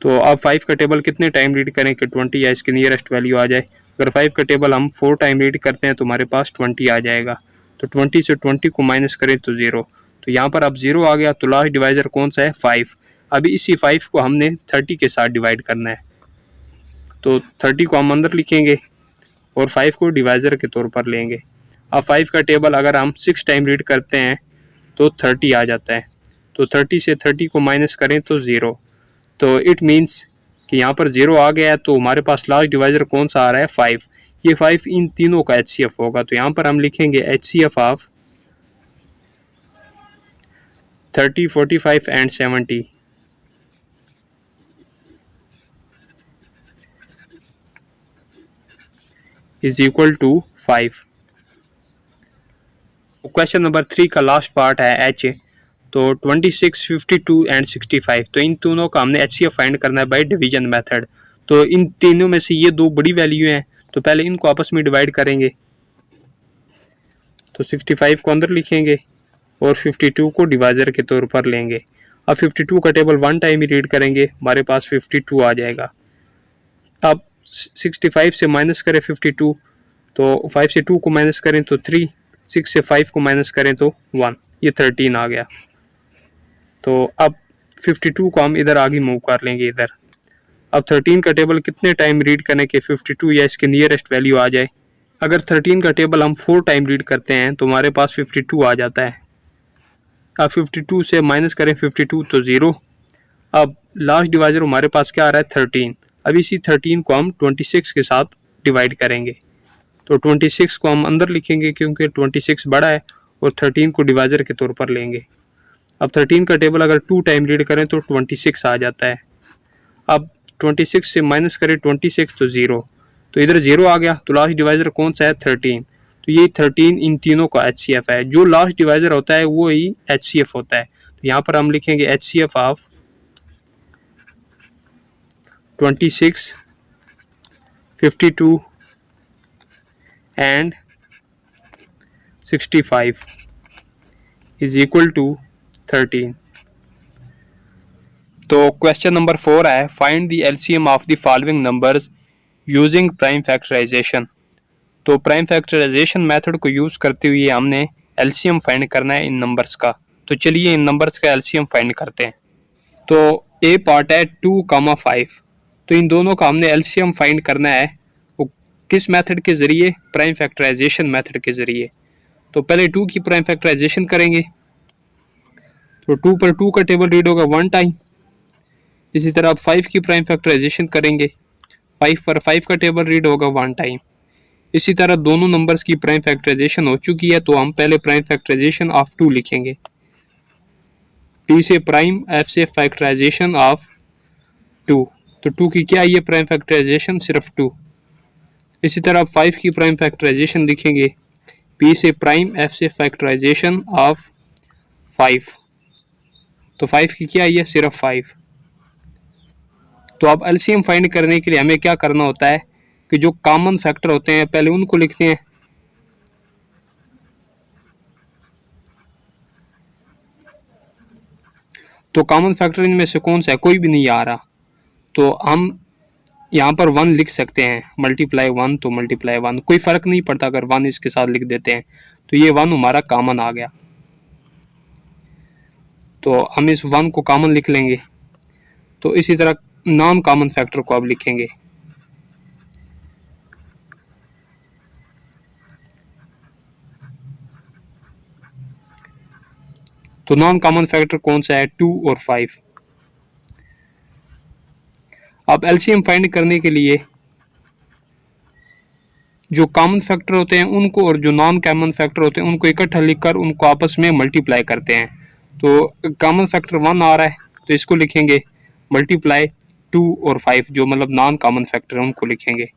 तो अब 5 का टेबल कितने टाइम रीड करें कि 20 या इसके नियरेस्ट वैल्यू आ जाए। अगर 5 का टेबल हम 4 टाइम रीड करते हैं तो हमारे पास 20 आ जाएगा। तो 20 से 20 को माइनस करें तो 0। तो यहाँ पर अब 0 आ गया। तो लास्ट डिवाइजर कौन सा है? 5। अभी इसी 5 को हमने 30 के साथ डिवाइड करना है। तो 30 को हम अंदर लिखेंगे और 5 को डिवाइजर के तौर पर लेंगे। अब 5 का टेबल अगर हम 6 टाइम रीड करते हैं तो 30 आ जाता है। तो 30 से 30 को माइनस करें तो 0। तो इट मीन्स कि यहाँ पर 0 आ गया है। तो हमारे पास लास्ट डिवाइजर कौन सा आ रहा है? 5। ये 5 इन तीनों का HCF होगा। तो यहाँ पर हम लिखेंगे HCF of 30, 45 and 70 is equal to 5। Question number 3 का लास्ट पार्ट है H। तो 26, 52 एंड 65, तो इन दोनों का हमने HCF फाइंड करना है बाय डिवीजन मेथड। तो इन तीनों में से ये दो बड़ी वैल्यू हैं, तो पहले इनको आपस में डिवाइड करेंगे। तो 65 को अंदर लिखेंगे और 52 को डिवाइजर के तौर पर लेंगे। अब 52 का टेबल 1 टाइम ही रीड करेंगे, हमारे पास 52 आ जाएगा। अब 65 से माइनस करें 52, तो 5 से 2 को माइनस करें तो 3, 6 से 5 को माइनस करें तो 1, ये 13 आ गया। तो अब 52 को हम इधर आगे मूव कर लेंगे इधर। अब 13 का टेबल कितने टाइम रीड करें कि 52 या इसके नियरेस्ट वैल्यू आ जाए। अगर 13 का टेबल हम 4 टाइम रीड करते हैं तो हमारे पास 52 आ जाता है। अब 52 से माइनस करें 52 तो 0। अब लास्ट डिवाइजर हमारे पास क्या आ रहा है? 13। अब इसी 13 को हम 26 के साथ डिवाइड करेंगे। तो 26 को हम अंदर लिखेंगे क्योंकि 26 बड़ा है, और 13 को डिवाइजर के तौर पर लेंगे। अब 13 का टेबल अगर 2 टाइम रीड करें तो 26 आ जाता है। अब 26 से माइनस करें 26 तो 0। तो इधर 0 आ गया। तो लास्ट डिवाइजर कौन सा है? 13। तो ये 13 इन तीनों का HCF है। जो लास्ट डिवाइजर होता है वो ही HCF होता है। तो यहाँ पर हम लिखेंगे HCF of 26, 52 and 65 is equal to 13। तो क्वेश्चन नंबर 4 है find the LCM of the following numbers using prime factorization. तो प्राइम फैक्टराइजेशन मेथड को यूज करते हुए हमने LCM फाइंड करना है इन नंबर्स का। तो चलिए इन नंबर्स का LCM फाइंड करते हैं। तो ए पार्ट है 2,5। तो इन दोनों का हमने LCM फाइंड करना है वो किस मेथड के जरिए? प्राइम फैक्टराइजेशन मेथड के जरिए। तो पहले 2 की प्राइम फैक्टराइजेशन करेंगे, तो 2 पर 2 का टेबल रीड होगा 1 टाइम। इसी तरह आप 5 की प्राइम फैक्टराइजेशन करेंगे, 5 पर 5 का टेबल रीड होगा 1 टाइम। इसी तरह दोनों नंबर्स की प्राइम फैक्टराइजेशन हो चुकी है, तो हम पहले प्राइम फैक्टराइजेशन ऑफ 2 लिखेंगे। p से प्राइम, f से फैक्टराइजेशन ऑफ 2, तो 2 की क्या है प्राइम फैक्टराइजेशन, सिर्फ 2। इसी तरह आप 5 की प्राइम फैक्टराइजेशन लिखेंगे, p से प्राइम, f से फैक्टराइजेशन ऑफ 5, तो 5 की क्या है सिर्फ 5। तो अब एलसीएम फाइंड करने के लिए हमें क्या करना होता है कि जो कॉमन फैक्टर होते हैं पहले उनको लिखते हैं। तो कॉमन फैक्टर इनमें से कौन सा है, कोई भी नहीं आ रहा, तो हम यहाँ पर 1 लिख सकते हैं, मल्टीप्लाई 1, तो मल्टीप्लाई 1, कोई फर्क नहीं पड़ता अगर 1 इसके साथ लिख देते हैं, तो ये 1 हमारा कॉमन आ गया। तो हम इस 1 को कॉमन लिख लेंगे। तो इसी तरह नॉन कॉमन फैक्टर को अब लिखेंगे। तो नॉन कॉमन फैक्टर कौन सा है, 2 और 5। अब एलसीएम फाइंड करने के लिए जो कॉमन फैक्टर होते हैं उनको और जो नॉन कॉमन फैक्टर होते हैं उनको इकट्ठा लिखकर उनको आपस में मल्टीप्लाई करते हैं। तो कॉमन फैक्टर 1 आ रहा है, तो इसको लिखेंगे मल्टीप्लाई 2 और 5, जो मतलब नॉन कॉमन फैक्टर है उनको लिखेंगे।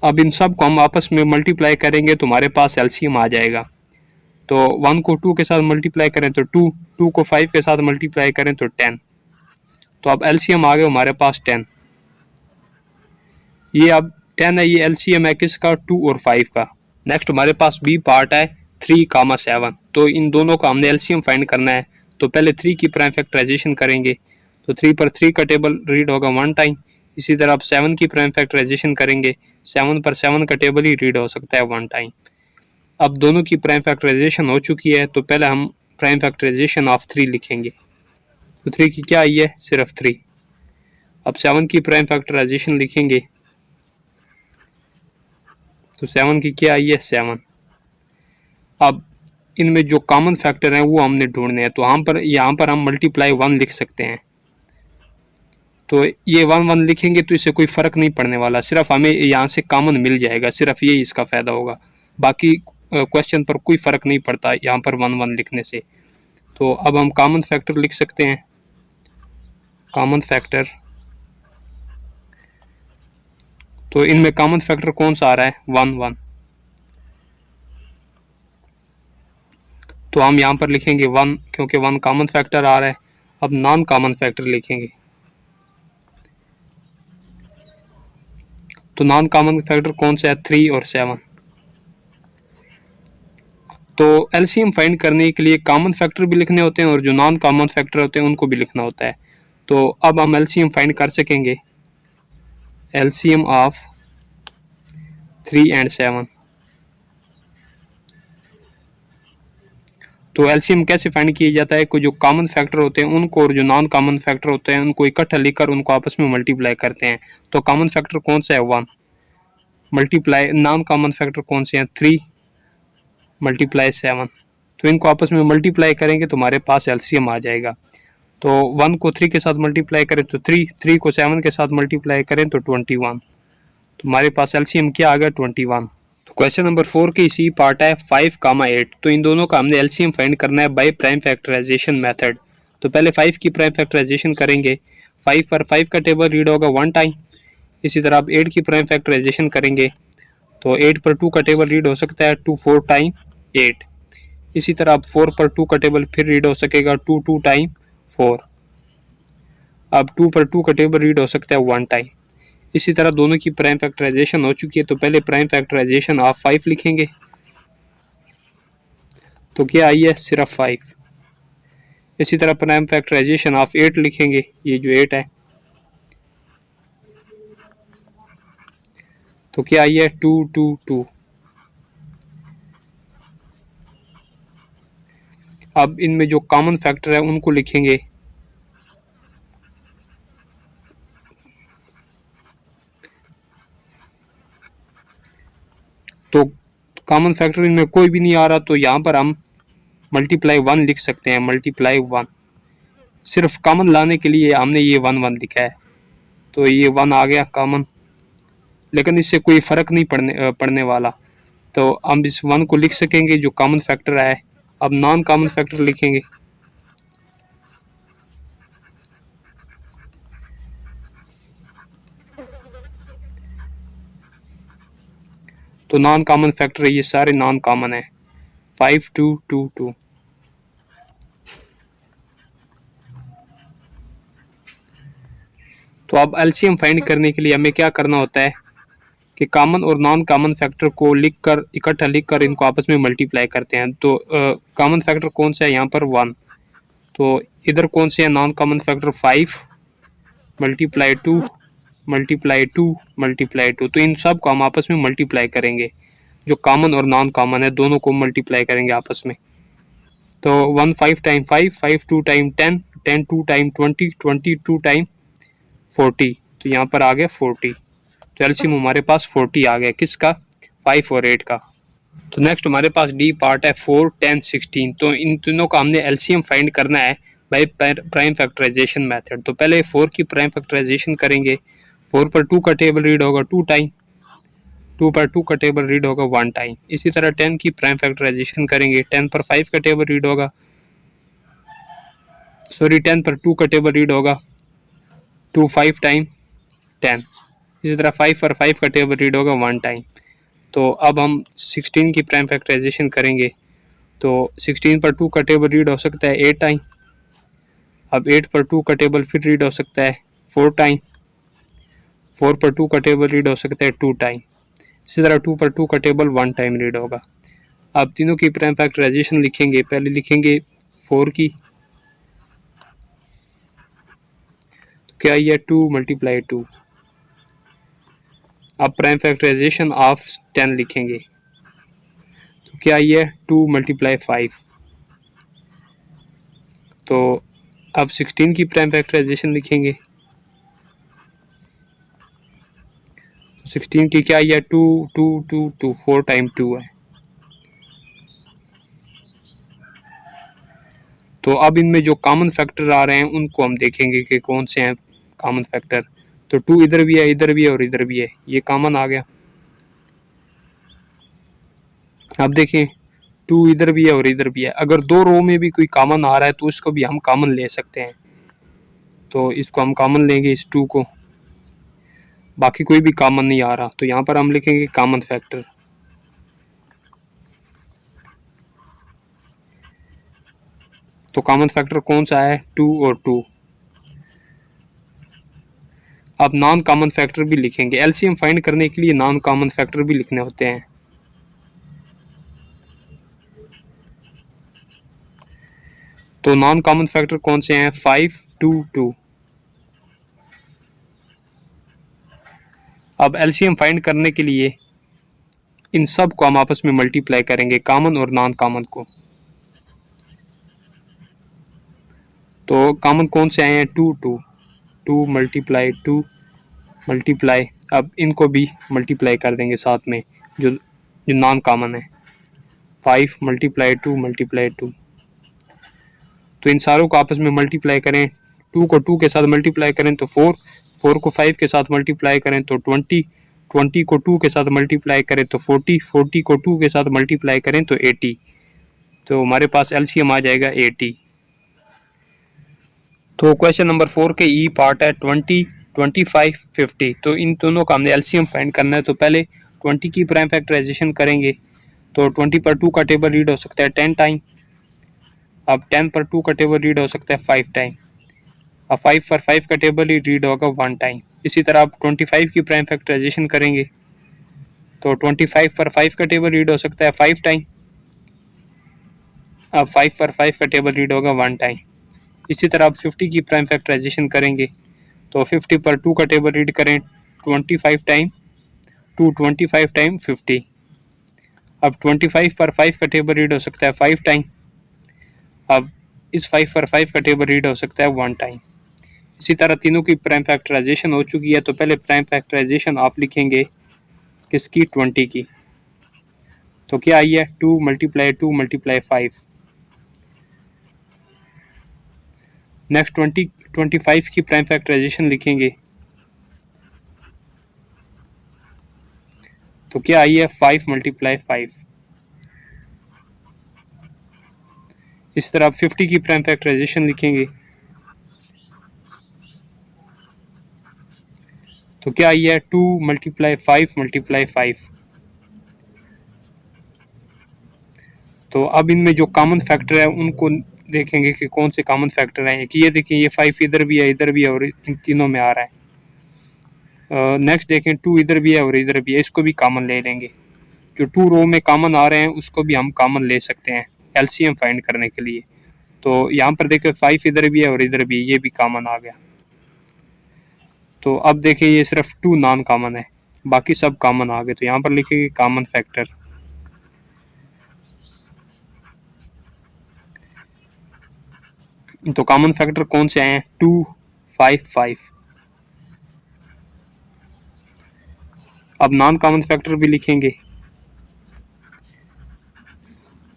अब इन सब को हम आपस में मल्टीप्लाई करेंगे तो हमारे पास एलसीएम आ जाएगा। तो 1 को 2 के साथ मल्टीप्लाई करें तो 2, 2 को 5 के साथ मल्टीप्लाई करें तो 10। तो अब एलसीएम आ गया हमारे पास 10। ये अब 10 है, ये एलसीएम है किसका, 2 और 5 का। नेक्स्ट हमारे पास बी पार्ट है 3, 7। तो इन दोनों का हमने एलसीएम फाइंड करना है। तो पहले 3 की प्राइम फैक्टराइजेशन करेंगे, तो 3 पर 3 का टेबल रीड होगा 1 टाइम। इसी तरह आप 7 की प्राइम फैक्टराइजेशन करेंगे, 7 पर 7 का टेबल ही रीड हो सकता है 1 टाइम। अब दोनों की प्राइम फैक्टराइजेशन हो चुकी है, तो पहले हम प्राइम फैक्टराइजेशन ऑफ 3 लिखेंगे। तो 3 की क्या आई है, सिर्फ 3। अब 7 की प्राइम फैक्टराइजेशन लिखेंगे, तो 7 की क्या आई है, 7। अब इनमें जो कॉमन फैक्टर हैं वो हमने ढूंढने हैं, तो यहाँ पर हम मल्टीप्लाई 1 लिख सकते हैं। तो ये 1 1 लिखेंगे तो इससे कोई फर्क नहीं पड़ने वाला, सिर्फ हमें यहाँ से कॉमन मिल जाएगा, सिर्फ यही इसका फायदा होगा। बाकी क्वेश्चन पर कोई फर्क नहीं पड़ता यहाँ पर 1 1 लिखने से। तो अब हम कॉमन फैक्टर लिख सकते हैं, कॉमन फैक्टर। तो इनमें कॉमन फैक्टर कौन सा आ रहा है, 1 1। तो हम यहाँ पर लिखेंगे 1, क्योंकि 1 कॉमन फैक्टर आ रहा है। अब नॉन कॉमन फैक्टर लिखेंगे, तो नॉन कॉमन फैक्टर कौन सा है, 3 और 7। तो एलसीएम फाइंड करने के लिए कॉमन फैक्टर भी लिखने होते हैं और जो नॉन कॉमन फैक्टर होते हैं उनको भी लिखना होता है। तो अब हम एलसीएम फाइंड कर सकेंगे, एलसीएम ऑफ 3 एंड 7। तो एलसीएम कैसे फाइंड किया जाता है, जो कॉमन फैक्टर होते हैं उनको और जो नॉन कॉमन फैक्टर होते हैं उनको इकट्ठा लिखकर उनको आपस में मल्टीप्लाई करते हैं। तो कॉमन फैक्टर कौन सा है, 1, मल्टीप्लाई नॉन कॉमन फैक्टर कौन से हैं, 3 मल्टीप्लाई 7। तो इनको आपस में मल्टीप्लाई करेंगे तो हमारे पास एलसीएम आ जाएगा। तो 1 को 3 के साथ मल्टीप्लाई करें तो 3, 3 को 7 के साथ मल्टीप्लाई करें तो 21। तो हमारे पास एलसीएम क्या आ गया, 21। तो क्वेश्चन नंबर 4 की सी पार्ट है 5, 8। तो इन दोनों का हमने एलसीएम फाइंड करना है बाय प्राइम फैक्टराइजेशन मेथड। तो पहले 5 की प्राइम फैक्टराइजेशन करेंगे, 5 पर 5 का टेबल रीड होगा 1 टाइम। इसी तरह आप 8 की प्राइम फैक्टराइजेशन करेंगे, तो 8 पर 2 का टेबल रीड हो सकता है 2 4 टाइम 8। इसी तरह अब 4 पर 2 का टेबल फिर रीड हो सकेगा 2 2 टाइम 4। अब 2 पर 2 का टेबल रीड हो सकता है 1 टाइम। इसी तरह दोनों की प्राइम फैक्टराइजेशन हो चुकी है, तो पहले प्राइम फैक्टराइजेशन ऑफ 5 लिखेंगे, तो क्या आई है, सिर्फ 5। इसी तरह प्राइम फैक्टराइजेशन ऑफ 8 लिखेंगे, ये जो 8 है, तो क्या आई है, 2 2 2। अब इनमें जो कॉमन फैक्टर है उनको लिखेंगे, तो कॉमन फैक्टर इनमें कोई भी नहीं आ रहा, तो यहाँ पर हम मल्टीप्लाई 1 लिख सकते हैं, मल्टीप्लाई 1। सिर्फ कॉमन लाने के लिए हमने ये 1 लिखा है, तो ये 1 आ गया कॉमन, लेकिन इससे कोई फ़र्क नहीं पड़ने वाला। तो हम इस 1 को लिख सकेंगे जो कॉमन फैक्टर है। अब नॉन कॉमन फैक्टर लिखेंगे, तो नॉन कॉमन फैक्टर ये सारे नॉन कॉमन है, 5 2 2 2। तो अब एलसीएम फाइंड करने के लिए हमें क्या करना होता है कि कॉमन और नॉन कॉमन फैक्टर को लिखकर, इकट्ठा लिखकर इनको आपस में मल्टीप्लाई करते हैं। तो कॉमन फैक्टर कौन सा है यहाँ पर 1, तो इधर कौन से है non common factor 5 multiply 2 multiply 2 multiply 2। तो इन सब को हम आपस में मल्टीप्लाई करेंगे, जो कॉमन और नॉन कॉमन है दोनों को मल्टीप्लाई करेंगे आपस में। तो 1 5 टाइम 5, 5 2 टाइम 10, 10 2 टाइम 20, 20 2 टाइम 40। तो यहाँ पर आ गया 40। तो एलसीएम हमारे पास 40 आ गया, किसका, 5 और 8 का। तो नेक्स्ट हमारे पास डी पार्ट है 4 10 16। तो इन तीनों का हमने एलसीएम फाइंड करना है बाय प्राइम फैक्टराइजेशन मेथड। तो पहले 4 की प्राइम फैक्टराइजेशन करेंगे, 4 पर 2 का टेबल रीड होगा 2 टाइम, 2 पर 2 का टेबल रीड होगा 1 टाइम। इसी तरह 10 की प्राइम फैक्टराइजेशन करेंगे, 10 पर 5 का टेबल रीड होगा, 10 पर 2 का टेबल रीड होगा 2 5 टाइम 10। इसी तरह 5 पर 5 का टेबल रीड होगा 1 टाइम। तो अब हम 16 की प्राइम फैक्टराइजेशन करेंगे, तो 16 पर 2 का टेबल रीड हो सकता है 8 टाइम। अब 8 पर 2 का टेबल फिर रीड हो सकता है 4 टाइम, 4 पर 2 का टेबल रीड हो सकता है 2 टाइम। इसी तरह 2 पर 2 का टेबल 1 टाइम रीड होगा। अब तीनों की प्राइम फैक्टराइजेशन लिखेंगे, पहले लिखेंगे 4 की, तो क्या ये 2 मल्टीप्लाई 2। अब प्राइम फैक्टराइजेशन ऑफ 10 लिखेंगे, तो क्या ये 2 मल्टीप्लाई 5। तो अब 16 की प्राइम फैक्टराइजेशन लिखेंगे, 16 की क्या ये 2 2 2 2 4 टाइम 2 है। तो अब इनमें जो कॉमन फैक्टर आ रहे हैं उनको हम देखेंगे कि कौन से हैं कॉमन फैक्टर। तो 2 इधर भी है, इधर भी है और इधर भी है, ये कॉमन आ गया। अब देखें 2 इधर भी है और इधर भी है, अगर दो रो में भी कोई कॉमन आ रहा है तो इसको भी हम कॉमन ले सकते हैं। तो इसको हम कॉमन लेंगे, इस 2 को, बाकी कोई भी कॉमन नहीं आ रहा, तो यहाँ पर हम लिखेंगे कॉमन फैक्टर। तो कॉमन फैक्टर कौन सा है, 2 और 2। अब नॉन कॉमन फैक्टर भी लिखेंगे, एलसीएम फाइंड करने के लिए नॉन कॉमन फैक्टर भी लिखने होते हैं। तो नॉन कॉमन फैक्टर कौन से हैं, 5 2 2। अब एलसीएम फाइंड करने के लिए इन सब को हम आपस में मल्टीप्लाई करेंगे, कॉमन और नॉन कॉमन को। तो कॉमन कौन से आए हैं, 2 2 2 मल्टीप्लाई 2 मल्टीप्लाई, अब इनको भी मल्टीप्लाई कर देंगे साथ में, जो नॉन कॉमन है, 5 मल्टीप्लाई 2 मल्टीप्लाई 2। तो इन सारों को आपस में मल्टीप्लाई करें, 2 को 2 के साथ मल्टीप्लाई करें तो 4, 4 को 5 के साथ मल्टीप्लाई करें तो 20, 20 को 2 के साथ मल्टीप्लाई करें तो 40, 40 को 2 के साथ मल्टीप्लाई करें तो 80। तो हमारे पास एलसीएम आ जाएगा 80। तो क्वेश्चन नंबर 4 के ई पार्ट है 20 25 50। तो इन दोनों का हमने एलसीएम फाइंड करना है। तो पहले 20 की प्राइम फैक्टराइजेशन करेंगे, तो 20 पर 2 का टेबल रीड हो सकता है 10 टाइम। अब 10 पर 2 का टेबल रीड हो सकता है 5 टाइम। अब 5 पर 5 का टेबल ही रीड होगा 1 टाइम। इसी तरह आप 25 की प्राइम फैक्टराइजेशन करेंगे, तो 25 पर 5 का टेबल रीड हो सकता है 5 टाइम। अब 5 पर 5 का टेबल रीड होगा 1 टाइम। इसी तरह आप 50 की प्राइम फैक्टराइजेशन करेंगे, तो 50 पर 2 का टेबल रीड करें 25 टाइम, 25 टाइम 50। अब 25 पर 5 का टेबल रीड हो सकता है 5 टाइम। अब इस 5 पर 5 का टेबल रीड हो सकता है 1 टाइम। इसी तरह तीनों की प्राइम फैक्टराइजेशन हो चुकी है, तो पहले प्राइम फैक्टराइजेशन आप लिखेंगे किसकी, 20 की। तो क्या आई है 2 × 5। नेक्स्ट 25 की प्राइम फैक्टराइजेशन लिखेंगे तो क्या आई है 5 × 5। इस तरह आप 50 की प्राइम फैक्टराइजेशन लिखेंगे तो क्या आई है 2 × 5 × 5। तो अब इनमें जो कॉमन फैक्टर है उनको देखेंगे कि कौन से कॉमन फैक्टर हैं कि ये देखिए ये 5 इधर भी है इधर भी है और इन तीनों में आ रहा है। नेक्स्ट देखें 2 इधर भी है और इधर भी है, इसको भी कॉमन ले लेंगे। जो 2 रो में कॉमन आ रहे हैं उसको भी हम कॉमन ले सकते हैं एलसीएम फाइंड करने के लिए। तो यहाँ पर देखिए 5 इधर भी है और इधर भी है, ये भी कॉमन आ गया। तो अब देखिए ये सिर्फ 2 नॉन कॉमन है, बाकी सब कॉमन आ गए। तो यहाँ पर लिखेंगे कॉमन फैक्टर। तो कॉमन फैक्टर कौन से हैं 2 5 5। अब नॉन कॉमन फैक्टर भी लिखेंगे।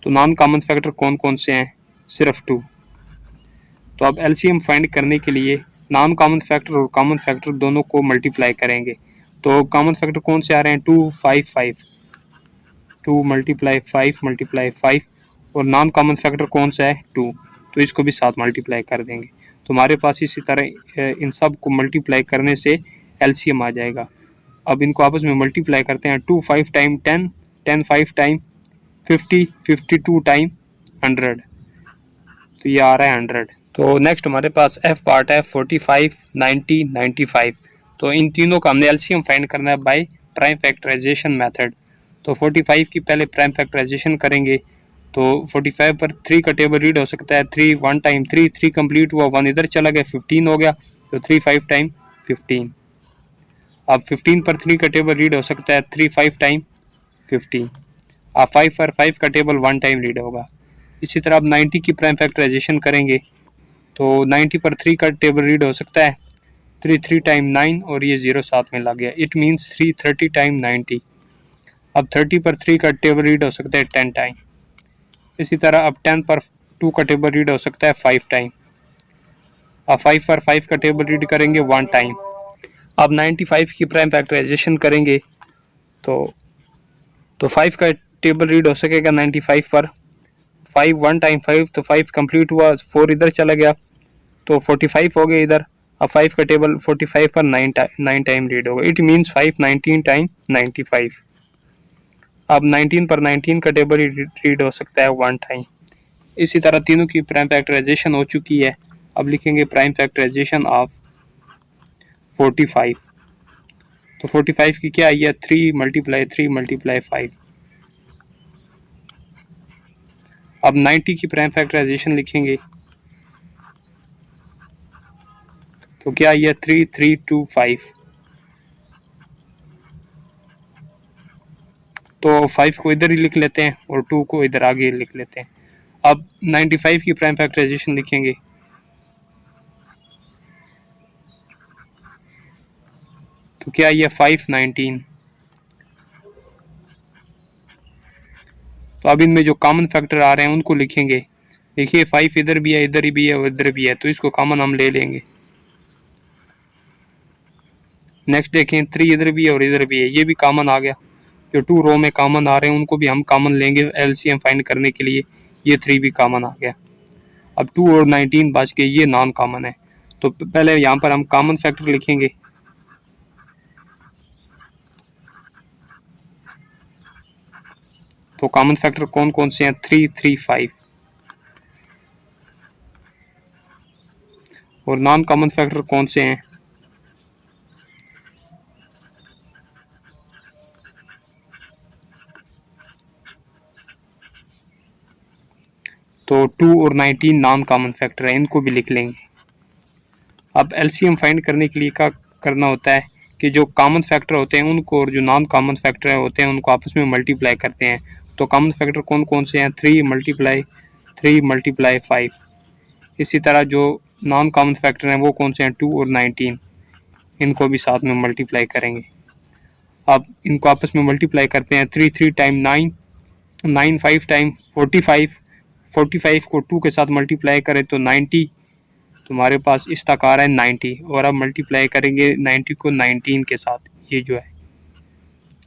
तो नॉन कॉमन फैक्टर कौन कौन से हैं सिर्फ 2। तो अब एलसीएम फाइंड करने के लिए नॉन कॉमन फैक्टर और कॉमन फैक्टर दोनों को मल्टीप्लाई करेंगे। तो कॉमन फैक्टर कौन से आ रहे हैं 2 5 5, 2 × 5 × 5 और नॉन कॉमन फैक्टर कौन सा है 2, तो इसको भी साथ मल्टीप्लाई कर देंगे। तो हमारे पास इसी तरह इन सब को मल्टीप्लाई करने से एलसीएम आ जाएगा। अब इनको आपस में मल्टीप्लाई करते हैं 2 5 टाइम 10, 10 5 टाइम 50, 52 टाइम 100, तो ये आ रहा है 100। तो नेक्स्ट हमारे पास एफ पार्ट है 45 90 95। तो इन तीनों का हमने एलसीएम फाइंड करना है बाय प्राइम फैक्टराइजेशन मेथड। तो 45 की पहले प्राइम फैक्टराइजेशन करेंगे। तो 45 पर 3 का टेबल रीड हो सकता है 3 1 टाइम 3 3 कंप्लीट हुआ 1 इधर चला गया 15 हो गया। तो 3 5 टाइम 15। अब 15 पर 3 का टेबल रीड हो सकता है 3 5 टाइम 15। अब 5 पर 5 का टेबल 1 टाइम रीड होगा। इसी तरह अब 90 की प्राइम फैक्टराइजेशन करेंगे। तो 90 पर 3 का टेबल रीड हो सकता है 3 3 टाइम 9 और ये 0 साथ में लग गया, इट मीन्स 3 30 टाइम 90। अब 30 पर 3 का टेबल रीड हो सकता है 10 टाइम। इसी तरह अब 10 पर 2 का टेबल रीड हो सकता है 5 टाइम। अब 5 पर 5 का टेबल रीड करेंगे 1 टाइम। अब 95 की प्राइम फैक्टराइजेशन करेंगे तो 5 का टेबल रीड हो सकेगा 95 पर 5 1 टाइम 5, तो 5 कंप्लीट हुआ 4 इधर चला गया तो 45 हो गया इधर। अब 5 का टेबल 45 पर 9 टाइम रीड होगा, इट मीन्स 5 19 टाइम 95। अब 19 पर 19 का टेबल रीड हो सकता है 1 टाइम। इसी तरह तीनों की प्राइम फैक्टराइजेशन हो चुकी है। अब लिखेंगे प्राइम फैक्टराइजेशन ऑफ 45। तो 45 की क्या आई है 3 × 3 × 5। अब 90 की प्राइम फैक्टराइजेशन लिखेंगे तो क्या आई है 3 3 2 5। तो 5 को इधर ही लिख लेते हैं और 2 को इधर आगे लिख लेते हैं। अब 95 की प्राइम फैक्टराइजेशन लिखेंगे तो क्या ये 5 19। तो अब इनमें जो कॉमन फैक्टर आ रहे हैं उनको लिखेंगे। देखिए 5 इधर भी है इधर भी है और इधर भी है, तो इसको कॉमन हम ले लेंगे। नेक्स्ट देखें 3 इधर भी है और इधर भी है, ये भी कॉमन आ गया। जो 2 रो में कॉमन आ रहे हैं उनको भी हम कॉमन लेंगे एलसीएम फाइंड करने के लिए, ये 3 भी कॉमन आ गया। अब 2 और 19 बच गए, ये नॉन कॉमन है। तो पहले यहाँ पर हम कॉमन फैक्टर लिखेंगे। तो कॉमन फैक्टर कौन कौन से हैं 3 3 5 और नॉन कॉमन फैक्टर कौन से हैं तो 2 और 19 नॉन कॉमन फैक्टर है, इनको भी लिख लेंगे। अब एलसीएम फाइंड करने के लिए क्या करना होता है कि जो कॉमन फैक्टर होते हैं उनको और जो नॉन कॉमन फैक्टर होते हैं उनको आपस में मल्टीप्लाई करते हैं। तो कॉमन फैक्टर कौन कौन से हैं 3 × 5। इसी तरह जो नॉन कॉमन फैक्टर हैं वो कौन से हैं 2 और 19, इनको भी साथ में मल्टीप्लाई करेंगे। अब इनको आपस में मल्टीप्लाई करते हैं 3 3 टाइम 9 9 5 टाइम 45, 45 को 2 के साथ मल्टीप्लाई करें तो 90, तुम्हारे पास इस तक आ रहा है 90, और अब मल्टीप्लाई करेंगे 90 को 19 के साथ, ये जो है,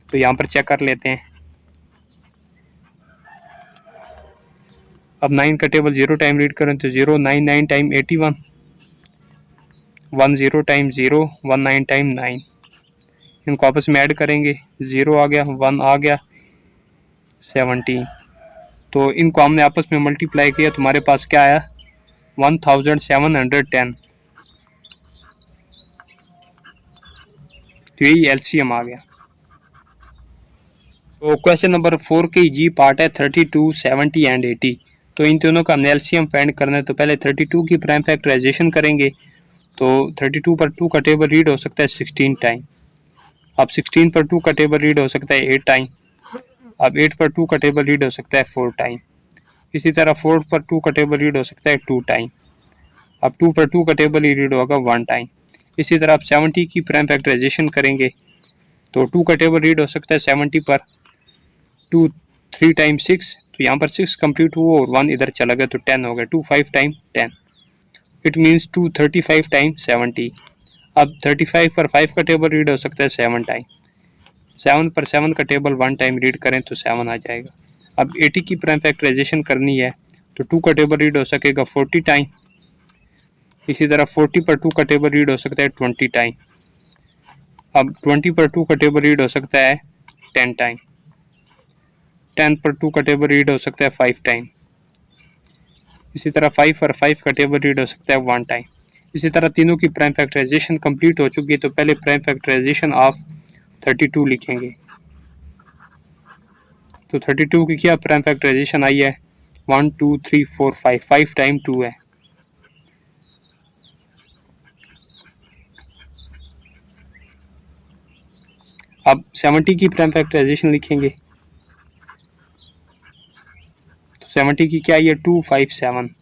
तो यहाँ पर चेक कर लेते हैं। अब 9 का टेबल 0 टाइम रीड करें तो 0, 9 9 टाइम 81, 1 0 टाइम 0, 1 9 टाइम 9, इनको आपस में ऐड करेंगे, 0 आ गया, 1 आ गया, 17, तो इनको हमने आपस में मल्टीप्लाई किया, तुम्हारे पास क्या आया, 1710, तो यही एलसीएम आ गया। तो क्वेश्चन नंबर 4 की जी पार्ट है 32, 70 एंड 80। तो इन दोनों का हमने एलसीएम फाइंड करना है, तो पहले 32 की प्राइम फैक्टराइजेशन करेंगे। तो 32 पर 2 का टेबल रीड हो सकता है 16 टाइम। अब 16 पर 2 का टेबल रीड हो सकता है 8 टाइम। अब 8 पर 2 का टेबल रीड हो सकता है 4 टाइम। इसी तरह 4 पर 2 का टेबल रीड हो सकता है 2 टाइम। अब 2 पर 2 का टेबल ही रीड होगा 1 टाइम। इसी तरह आप 70 की प्राइम फैक्टराइजेशन करेंगे, तो 2 का टेबल रीड हो सकता है 70 पर 2 3 टाइम 6, तो यहाँ पर 6 कंप्लीट हुआ और 1 इधर चला गया, तो 10 हो गया, 2 5 टाइम 10, इट मीन्स 2 35 टाइम 70। अब 35 पर 5 का टेबल रीड हो सकता है 7 टाइम। 7 पर 7 का टेबल 1 टाइम रीड करें तो 7 आ जाएगा। अब 80 की प्राइम फैक्टराइजेशन करनी है, तो 2 का टेबल रीड हो सकेगा 40 टाइम। इसी तरह 40 पर 2 का टेबल रीड हो सकता है 20 टाइम। अब 20 पर 2 का टेबल रीड हो सकता है 10 टाइम। 10 पर 2 का टेबल रीड हो सकता है 5 टाइम। इसी तरह 5 पर 5 का टेबल रीड हो सकता है 1 टाइम। इसी तरह तीनों की प्राइम फैक्टराइजेशन कंप्लीट हो चुकी है, तो पहले प्राइम फैक्टराइजेशन ऑफ 32 लिखेंगे। तो 32 की क्या प्राइम फैक्टराइजेशन आई है, 1 2 3 4 5, 5 टाइम 2 है। अब 70 की प्राइम फैक्टराइजेशन लिखेंगे, तो 70 की क्या है, 2 5 7।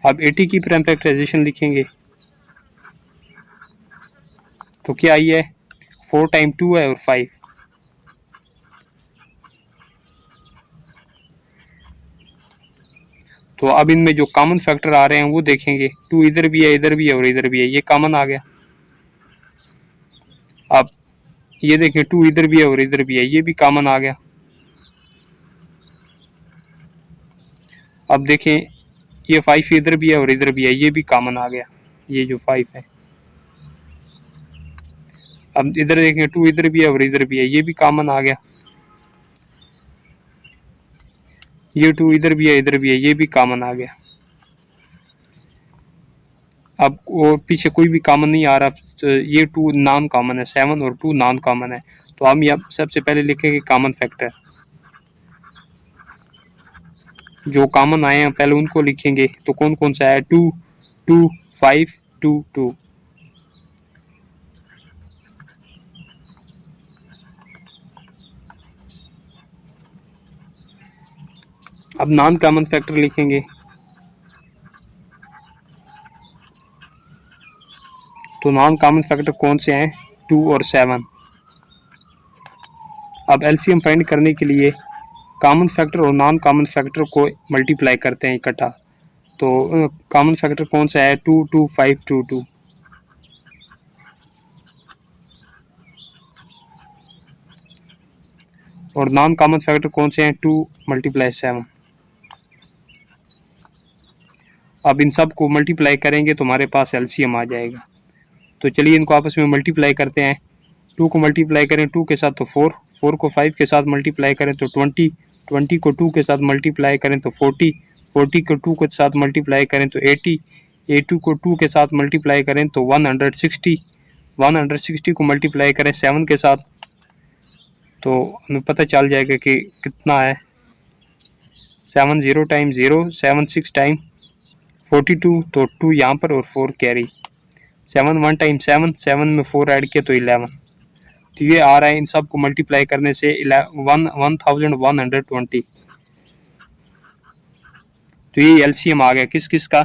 अब 80 की प्राइम फैक्टराइजेशन लिखेंगे, तो क्या आई है, 4 टाइम 2 है और 5। तो अब इनमें जो कॉमन फैक्टर आ रहे हैं वो देखेंगे, 2 इधर भी है, इधर भी है और इधर भी है, ये कॉमन आ गया। अब ये देखें, 2 इधर भी है और इधर भी है, ये भी कॉमन आ गया। अब देखें, ये 5 इधर भी है और इधर भी है, ये भी कॉमन आ गया, ये जो 5 है। अब इधर देखें, 2 इधर भी है और इधर भी है, ये भी कॉमन आ गया। ये 2 इधर भी है, इधर भी है, ये भी कॉमन आ गया। अब और पीछे कोई भी कॉमन नहीं आ रहा, तो ये 2 नॉन कॉमन है, 7 और 2 नॉन कॉमन है। तो हम यहाँ सबसे पहले लिखेंगे कॉमन फैक्टर, जो कॉमन आए हैं पहले उनको लिखेंगे। तो कौन कौन सा है, 2 2 5 2 2। अब नॉन कॉमन फैक्टर लिखेंगे, तो नॉन कॉमन फैक्टर कौन से हैं, 2 और 7। अब एलसीएम फाइंड करने के लिए कॉमन फैक्टर और नॉन कॉमन फैक्टर को मल्टीप्लाई करते हैं इकट्ठा। तो कॉमन फैक्टर कौन सा है, 2 2 5 2 2। और नॉन कॉमन फैक्टर कौन से हैं, 2 मल्टीप्लाई 7। अब इन सब को मल्टीप्लाई करेंगे तो हमारे पास एलसीएम आ जाएगा। तो चलिए इनको आपस में मल्टीप्लाई करते हैं। 2 को मल्टीप्लाई करें 2 के साथ तो 4, 4 को 5 के साथ मल्टीप्लाई करें तो 20, 20 को 2 के साथ मल्टीप्लाई करें तो 40, 40 को 2 के साथ मल्टीप्लाई करें तो 80, 80 को 2 के साथ मल्टीप्लाई करें तो 160, 160 को मल्टीप्लाई करें 7 के साथ, तो हमें पता चल जाएगा कि कितना है, 7 0 टाइम 0, 7 6 टाइम 42, तो 2 यहाँ पर और 4 कैरी, 7 1 टाइम 7, 7 में 4 ऐड किया तो 11। तो ये आ रहा है, इन सब को मल्टीप्लाई करने से 1120। तो ये एलसीएम आ गया किस किस का,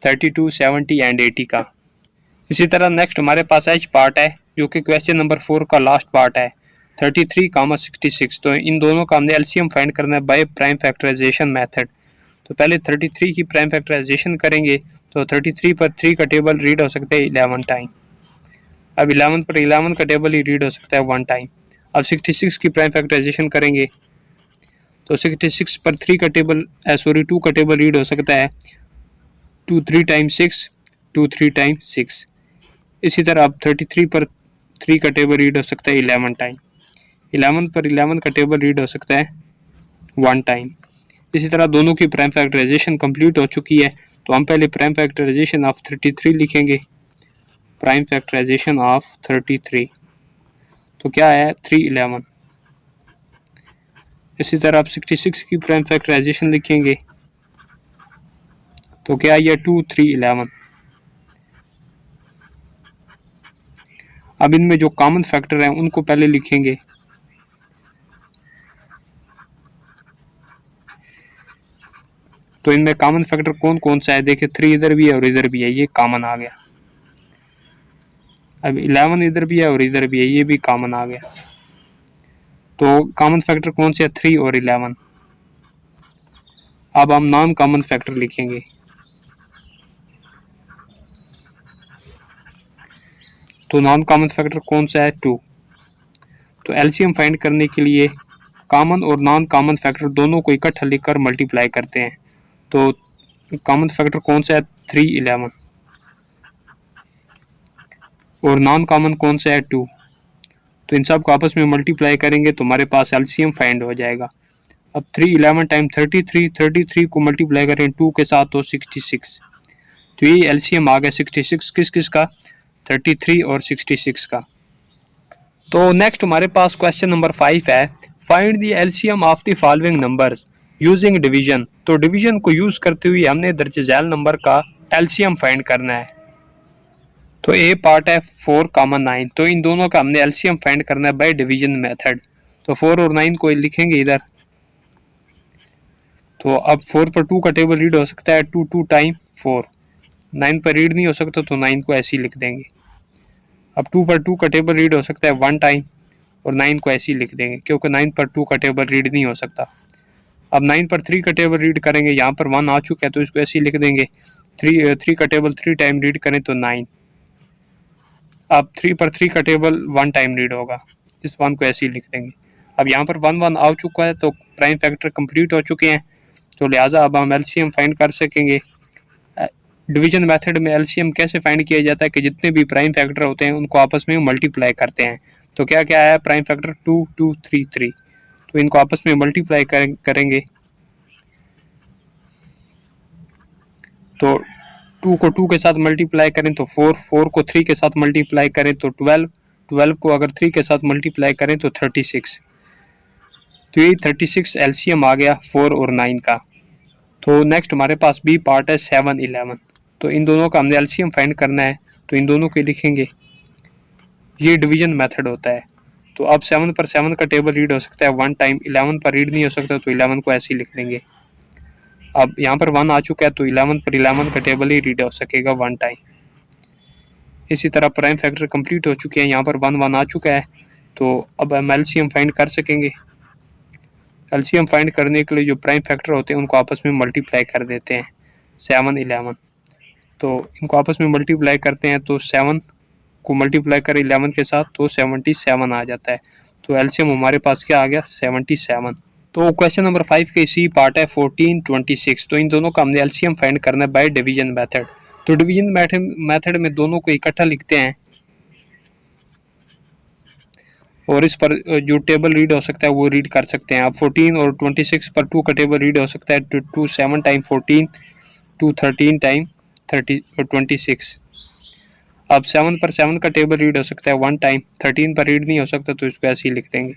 32 70 एंड 80 का। इसी तरह नेक्स्ट हमारे पास एच पार्ट है, जो कि क्वेश्चन नंबर 4 का लास्ट पार्ट है, 33 कामा 66। तो इन दोनों का हमने एलसीएम फाइंड करना है बाय प्राइम फैक्टराइजेशन मेथड। तो पहले 33 की प्राइम फैक्टराइजेशन करेंगे तो 33 पर 3 का टेबल रीड हो सकता है 11 टाइम। अब 11 पर 11 का टेबल ही रीड हो सकता है 1 टाइम। अब 66 की प्राइम फैक्टराइजेशन करेंगे तो 66 पर 3 का टेबल 2 का टेबल रीड हो सकता है 2 3 टाइम 6, 2 3 टाइम 6। इसी तरह अब 33 पर 3 का टेबल रीड हो सकता है 11 टाइम। 11 पर 11 का टेबल रीड हो सकता है 1 टाइम। इसी तरह दोनों की प्राइम फैक्टराइजेशन कंप्लीट हो चुकी है। तो हम पहले प्राइम फैक्टराइजेशन ऑफ 33 लिखेंगे। प्राइम फैक्टराइजेशन ऑफ 33 तो क्या है 311। इसी तरह आप 66 की प्राइम फैक्टराइजेशन लिखेंगे तो क्या है 2 311। अब इनमें जो कॉमन फैक्टर हैं उनको पहले लिखेंगे। तो इनमें कॉमन फैक्टर कौन कौन सा है, देखिए 3 इधर भी है और इधर भी है, ये कॉमन आ गया। अब 11 इधर भी है और इधर भी है, ये भी कॉमन आ गया। तो कॉमन फैक्टर कौन से है 3 और 11। अब हम नॉन कॉमन फैक्टर लिखेंगे। तो नॉन कॉमन फैक्टर कौन सा है 2। तो एलसीएम फाइंड करने के लिए कॉमन और नॉन कॉमन फैक्टर दोनों को इकट्ठा लिखकर मल्टीप्लाई करते हैं। तो कॉमन फैक्टर कौन सा है 311 और नॉन कॉमन कौन सा है 2। तो इन सब को आपस में मल्टीप्लाई करेंगे तो हमारे पास एलसीएम फाइंड हो जाएगा। अब 311 टाइम 33 को मल्टीप्लाई करें 2 के साथ तो 66। तो ये एलसीएम आ गया 66 किस किस का 33 और 66 का। तो नेक्स्ट हमारे पास क्वेश्चन नंबर 5 है, find the LCM of the following numbers using division. तो डिवीजन को यूज करते हुए हमने दर्ज झैल नंबर का एलसीएम फाइंड करना है। तो ए पार्ट है 4 कामा 9। तो इन दोनों का हमने एलसीएम फाइंड करना है बाय डिवीजन मेथड। तो 4 और 9 को लिखेंगे इधर। तो अब 4 पर 2 का टेबल रीड हो सकता है 2 2 टाइम 4। 9 पर रीड नहीं हो सकता तो 9 को ऐसे ही लिख देंगे। अब 2 पर 2 का टेबल रीड हो सकता है 1 टाइम और 9 को ऐसे ही लिख देंगे क्योंकि 9 पर 2 का टेबल रीड नहीं हो सकता। अब 9 पर 3 का टेबल रीड करेंगे, यहाँ पर 1 आ चुका है तो इसको ऐसे ही लिख देंगे। 3 का टेबल 3 टाइम रीड करें तो 9। अब 3 पर 3 का टेबल 1 टाइम रीड होगा, इस 1 को ऐसे ही लिख देंगे। अब यहाँ पर 1 1 आ चुका है तो प्राइम फैक्टर कंप्लीट हो चुके हैं। तो लिहाजा अब हम एलसीएम फाइंड कर सकेंगे। डिवीजन मेथड में एलसीएम कैसे फाइंड किया जाता है कि जितने भी प्राइम फैक्टर होते हैं उनको आपस में मल्टीप्लाई करते हैं। तो क्या क्या है प्राइम फैक्टर 2 2 3 3। तो इनको आपस में मल्टीप्लाई करेंगे। तो 2 को 2 के साथ मल्टीप्लाई करें तो 4, 4 को 3 के साथ मल्टीप्लाई करें तो 12, 12 को अगर 3 के साथ मल्टीप्लाई करें तो 36। तो ये 36 एलसीएम आ गया 4 और 9 का। तो नेक्स्ट हमारे पास बी पार्ट है 7 11। तो इन दोनों का हमने एलसीएम फाइंड करना है तो इन दोनों को लिखेंगे। ये डिवीजन मेथड होता है। तो अब 7 पर 7 का टेबल रीड हो सकता है 1 टाइम। 11 पर रीड नहीं हो सकता तो 11 को ऐसे ही लिख देंगे। अब यहाँ पर 1 आ चुका है तो 11 पर 11 का टेबल ही रीड हो सकेगा 1 टाइम। इसी तरह प्राइम फैक्टर कंप्लीट हो चुके हैं, यहाँ पर 1 1 आ चुका है तो अब हम एलसीएम फाइंड कर सकेंगे। एलसीएम फाइंड करने के लिए जो प्राइम फैक्टर होते हैं उनको आपस में मल्टीप्लाई कर देते हैं 7 11। तो इनको आपस में मल्टीप्लाई करते हैं तो 7 को मल्टीप्लाई करें 11 के साथ तो 77 आ जाता है। तो एलसीएम हमारे पास क्या आ गया 77। तो क्वेश्चन नंबर 5 के सी पार्ट है 14 26। तो इन दोनों का हमने एलसीएम फाइंड करना है बाय डिवीजन मेथड। तो डिवीजन मेथड में दोनों को इकट्ठा लिखते हैं और इस पर जो टेबल रीड हो सकता है वो रीड कर सकते हैं। अब 14 और 26 पर 2 का टेबल रीड हो सकता है 2 7 टाइम 14, 2 13 टाइम 26। अब 7 पर 7 का टेबल रीड हो सकता है 1 टाइम। 13 पर रीड नहीं हो सकता तो इसको ऐसे ही लिख देंगे।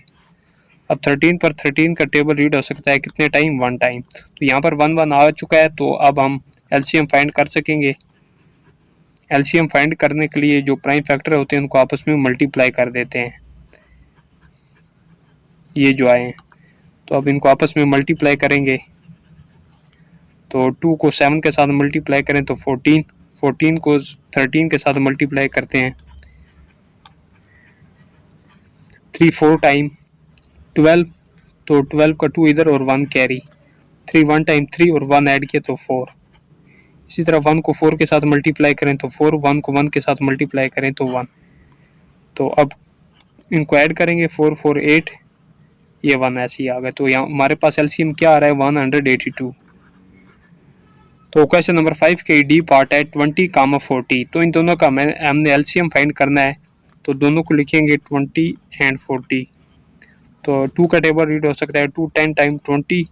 अब 13 पर 13 का टेबल रीड हो सकता है कितने टाइम 1 टाइम। तो यहाँ पर 1 1 आ चुका है तो अब हम एलसीएम फाइंड कर सकेंगे। एलसीएम फाइंड करने के लिए जो प्राइम फैक्टर होते हैं उनको आपस में मल्टीप्लाई कर देते हैं, ये जो आए हैं। तो अब इनको आपस में मल्टीप्लाई करेंगे तो 2 को 7 के साथ मल्टीप्लाई करें तो 14, 14 को 13 के साथ मल्टीप्लाई करते हैं 3 4 टाइम 12, तो 12 का 2 इधर और 1 कैरी, 3 1 टाइम 3 और 1 ऐड किया तो 4। इसी तरह 1 को 4 के साथ मल्टीप्लाई करें तो 4, 1 को 1 के साथ मल्टीप्लाई करें तो 1। तो अब इनको ऐड करेंगे 4 4 8, ये 1 ऐसे ही आ गया। तो यहाँ हमारे पास एलसीएम क्या आ रहा है 182। तो क्वेश्चन नंबर 5 के डी पार्ट है 20, 40। तो इन दोनों का हमने एलसीएम फाइंड करना है, तो दोनों को लिखेंगे 20 एंड 40। तो 2 का टेबल रीड हो सकता है 2 10 टाइम 20,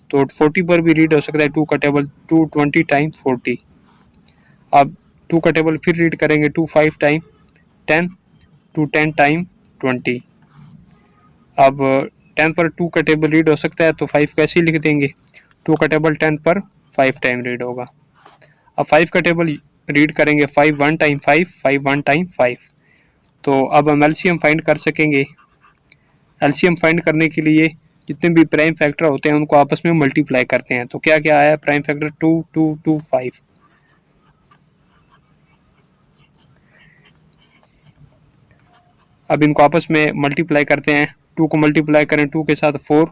तो 40 पर भी रीड हो सकता है 2 का टेबल 2 20 टाइम 40। अब 2 का टेबल फिर रीड करेंगे 2 5 टाइम 10, 2 10 टाइम 20। अब 10 पर 2 का टेबल रीड हो सकता है तो 5 को ऐसे ही लिख देंगे, 2 का टेबल 10 पर 5 टाइम रीड होगा। अब 5 का टेबल रीड करेंगे 5 1 टाइम 5, 5 1 टाइम 5। तो अब हम एलसीएम फाइंड कर सकेंगे। एलसीएम फाइंड करने के लिए जितने भी प्राइम फैक्टर होते हैं उनको आपस में मल्टीप्लाई करते हैं। तो क्या क्या आया प्राइम फैक्टर 2 2 2 5। अब इनको आपस में मल्टीप्लाई करते हैं, 2 को मल्टीप्लाई करें 2 के साथ 4,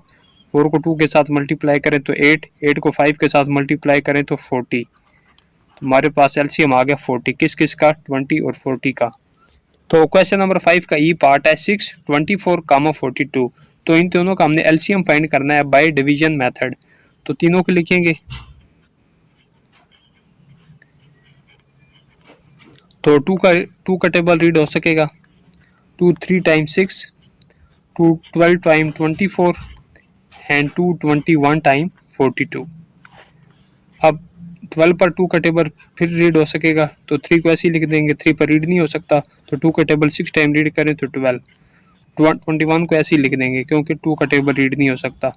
4 को 2 के साथ मल्टीप्लाई करें तो 8, 8 को 5 के साथ मल्टीप्लाई करें तो 40। तो हमारे पास एलसीएम आ गया 40, किस किस का 20 और 40 का। तो क्वेश्चन नंबर 5 का ई पार्ट है 6 24, 42। तो इन दोनों का हमने एलसीएम फाइंड करना है बाय डिवीजन मेथड। तो तीनों को लिखेंगे, तो 2 का टेबल रीड हो सकेगा 2 3 टाइम 6, 2 12 टाइम 24 एंड 2 21 टाइम 42। अब 12 पर 2 का टेबल फिर रीड हो सकेगा तो 3 को ऐसे ही लिख देंगे, 3 पर रीड नहीं हो सकता तो 2 का टेबल 6 टाइम रीड करें तो 12, 21 को ऐसे ही लिख देंगे क्योंकि 2 का टेबल रीड नहीं हो सकता।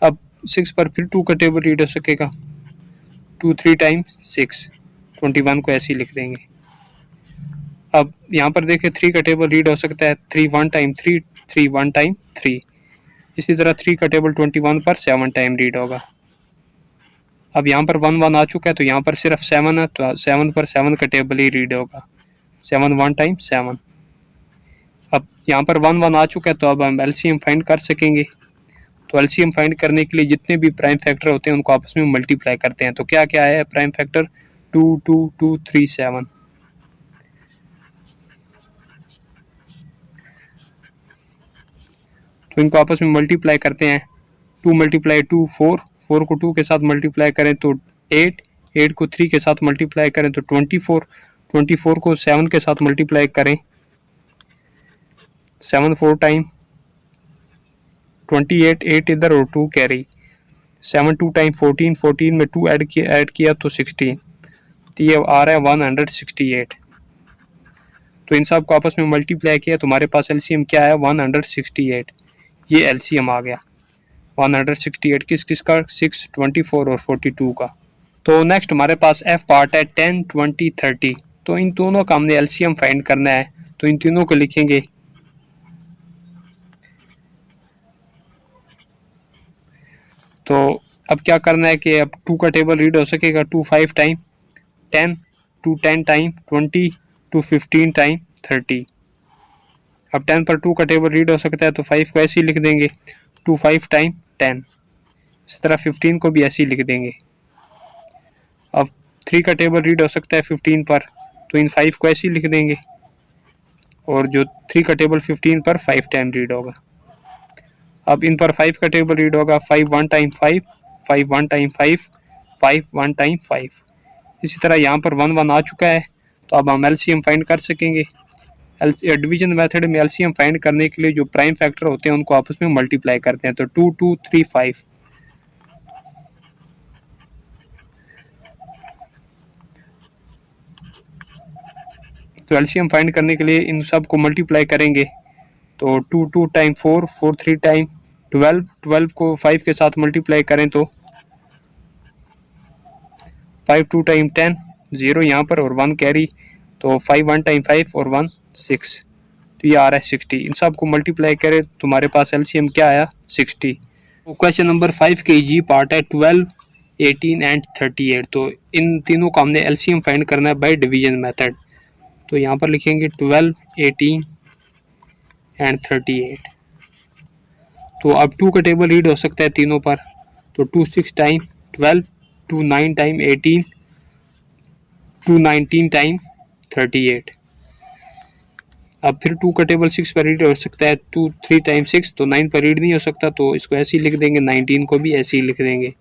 अब 6 पर फिर 2 का टेबल रीड हो सकेगा 2 3 टाइम 6, 21 को ऐसे ही लिख देंगे। अब यहाँ पर देखें 3 का टेबल रीड हो सकता है 3 1 टाइम 3, 3 1 टाइम 3। इसी तरह 3 का टेबल 21 पर 7 टाइम रीड होगा। अब यहाँ पर 1 1 आ चुका है तो यहाँ पर सिर्फ 7 है तो 7 पर 7 का टेबल ही रीड होगा, 7 1 टाइम 7। अब यहाँ पर 1 1 आ चुका है तो अब हम एलसीएम फाइंड कर सकेंगे। तो एलसीएम फाइंड करने के लिए जितने भी प्राइम फैक्टर होते हैं उनको आपस में मल्टीप्लाई करते हैं। तो क्या क्या है प्राइम फैक्टर 2 2 2 3 7। तो इनको आपस में मल्टीप्लाई करते हैं, 2 मल्टीप्लाई 2 4, 4 को 2 के साथ मल्टीप्लाई करें तो 8, 8 को 3 के साथ मल्टीप्लाई करें तो 24, 24 को 7 के साथ मल्टीप्लाई करें 7 4 टाइम 28, 8 इधर और 2 कैरी, 7 2 टाइम 14, 14 में 2 ऐड किया तो 16। तो ये आ रहा है 168। तो इन सब को आपस में मल्टीप्लाई किया तो हमारे पास एलसीएम क्या है 168। ये एलसीएम आ गया 168 किस किस का 6 24 और 42 का। तो नेक्स्ट हमारे पास एफ पार्ट है 10 20 30। तो इन दोनों का हमने एलसीएम फाइंड करना है, तो इन तीनों को लिखेंगे। तो अब क्या करना है कि अब 2 का टेबल रीड हो सकेगा 2 5 टाइम 10, 2 10 टाइम 20, 2 15 टाइम 30। अब 10 पर 2 का टेबल रीड हो सकता है तो 5 को ऐसे ही लिख देंगे 2 5 टाइम 10। इसी तरह 15 को भी ऐसे ही लिख देंगे। अब 3 का टेबल रीड हो सकता है 15 पर, तो इन 5 को ऐसे ही लिख देंगे और जो 3 का टेबल 15 पर 5 टाइम रीड होगा। अब इन पर 5 का टेबल रीड होगा 5 1 टाइम 5, 5 1 टाइम 5, 5 1 टाइम 5। इसी तरह यहाँ पर 1 1 आ चुका है तो अब हम एलसीएम फाइंड कर सकेंगे। डिवीजन मेथड में एलसीएम फाइंड करने के लिए जो प्राइम फैक्टर होते हैं उनको आपस में मल्टीप्लाई करते हैं। तो 2 2 3 5। तो एलसीएम फाइंड करने के लिए इन सब को मल्टीप्लाई करेंगे तो 2 2 टाइम 4, 4 3 टाइम 12, 12 को 5 के साथ मल्टीप्लाई करें तो 5 2 टाइम 10, 0 यहाँ पर और 1 कैरी, तो 5 1 टाइम 5 और 1 6। तो ये आ रहा है 60। इन सब को मल्टीप्लाई करें तो हमारे पास एलसीएम क्या आया 60। तो क्वेश्चन नंबर 5 के जी पार्ट है 12 18 एंड 38। तो इन तीनों का हमने एलसीएम फाइंड करना है बाय डिवीजन मेथड। तो यहाँ पर लिखेंगे 12 18 एंड 38। तो अब 2 का टेबल रीड हो सकता है तीनों पर। तो 2 6 टाइम 12, 2 9 टाइम 18, 2 19 टाइम 38। अब फिर 2 का टेबल 6 पर रीड हो सकता है। 2 3 टाइम 6, तो 9 पर रीड नहीं हो सकता, तो इसको ऐसे ही लिख देंगे। 19 को भी ऐसे ही लिख देंगे।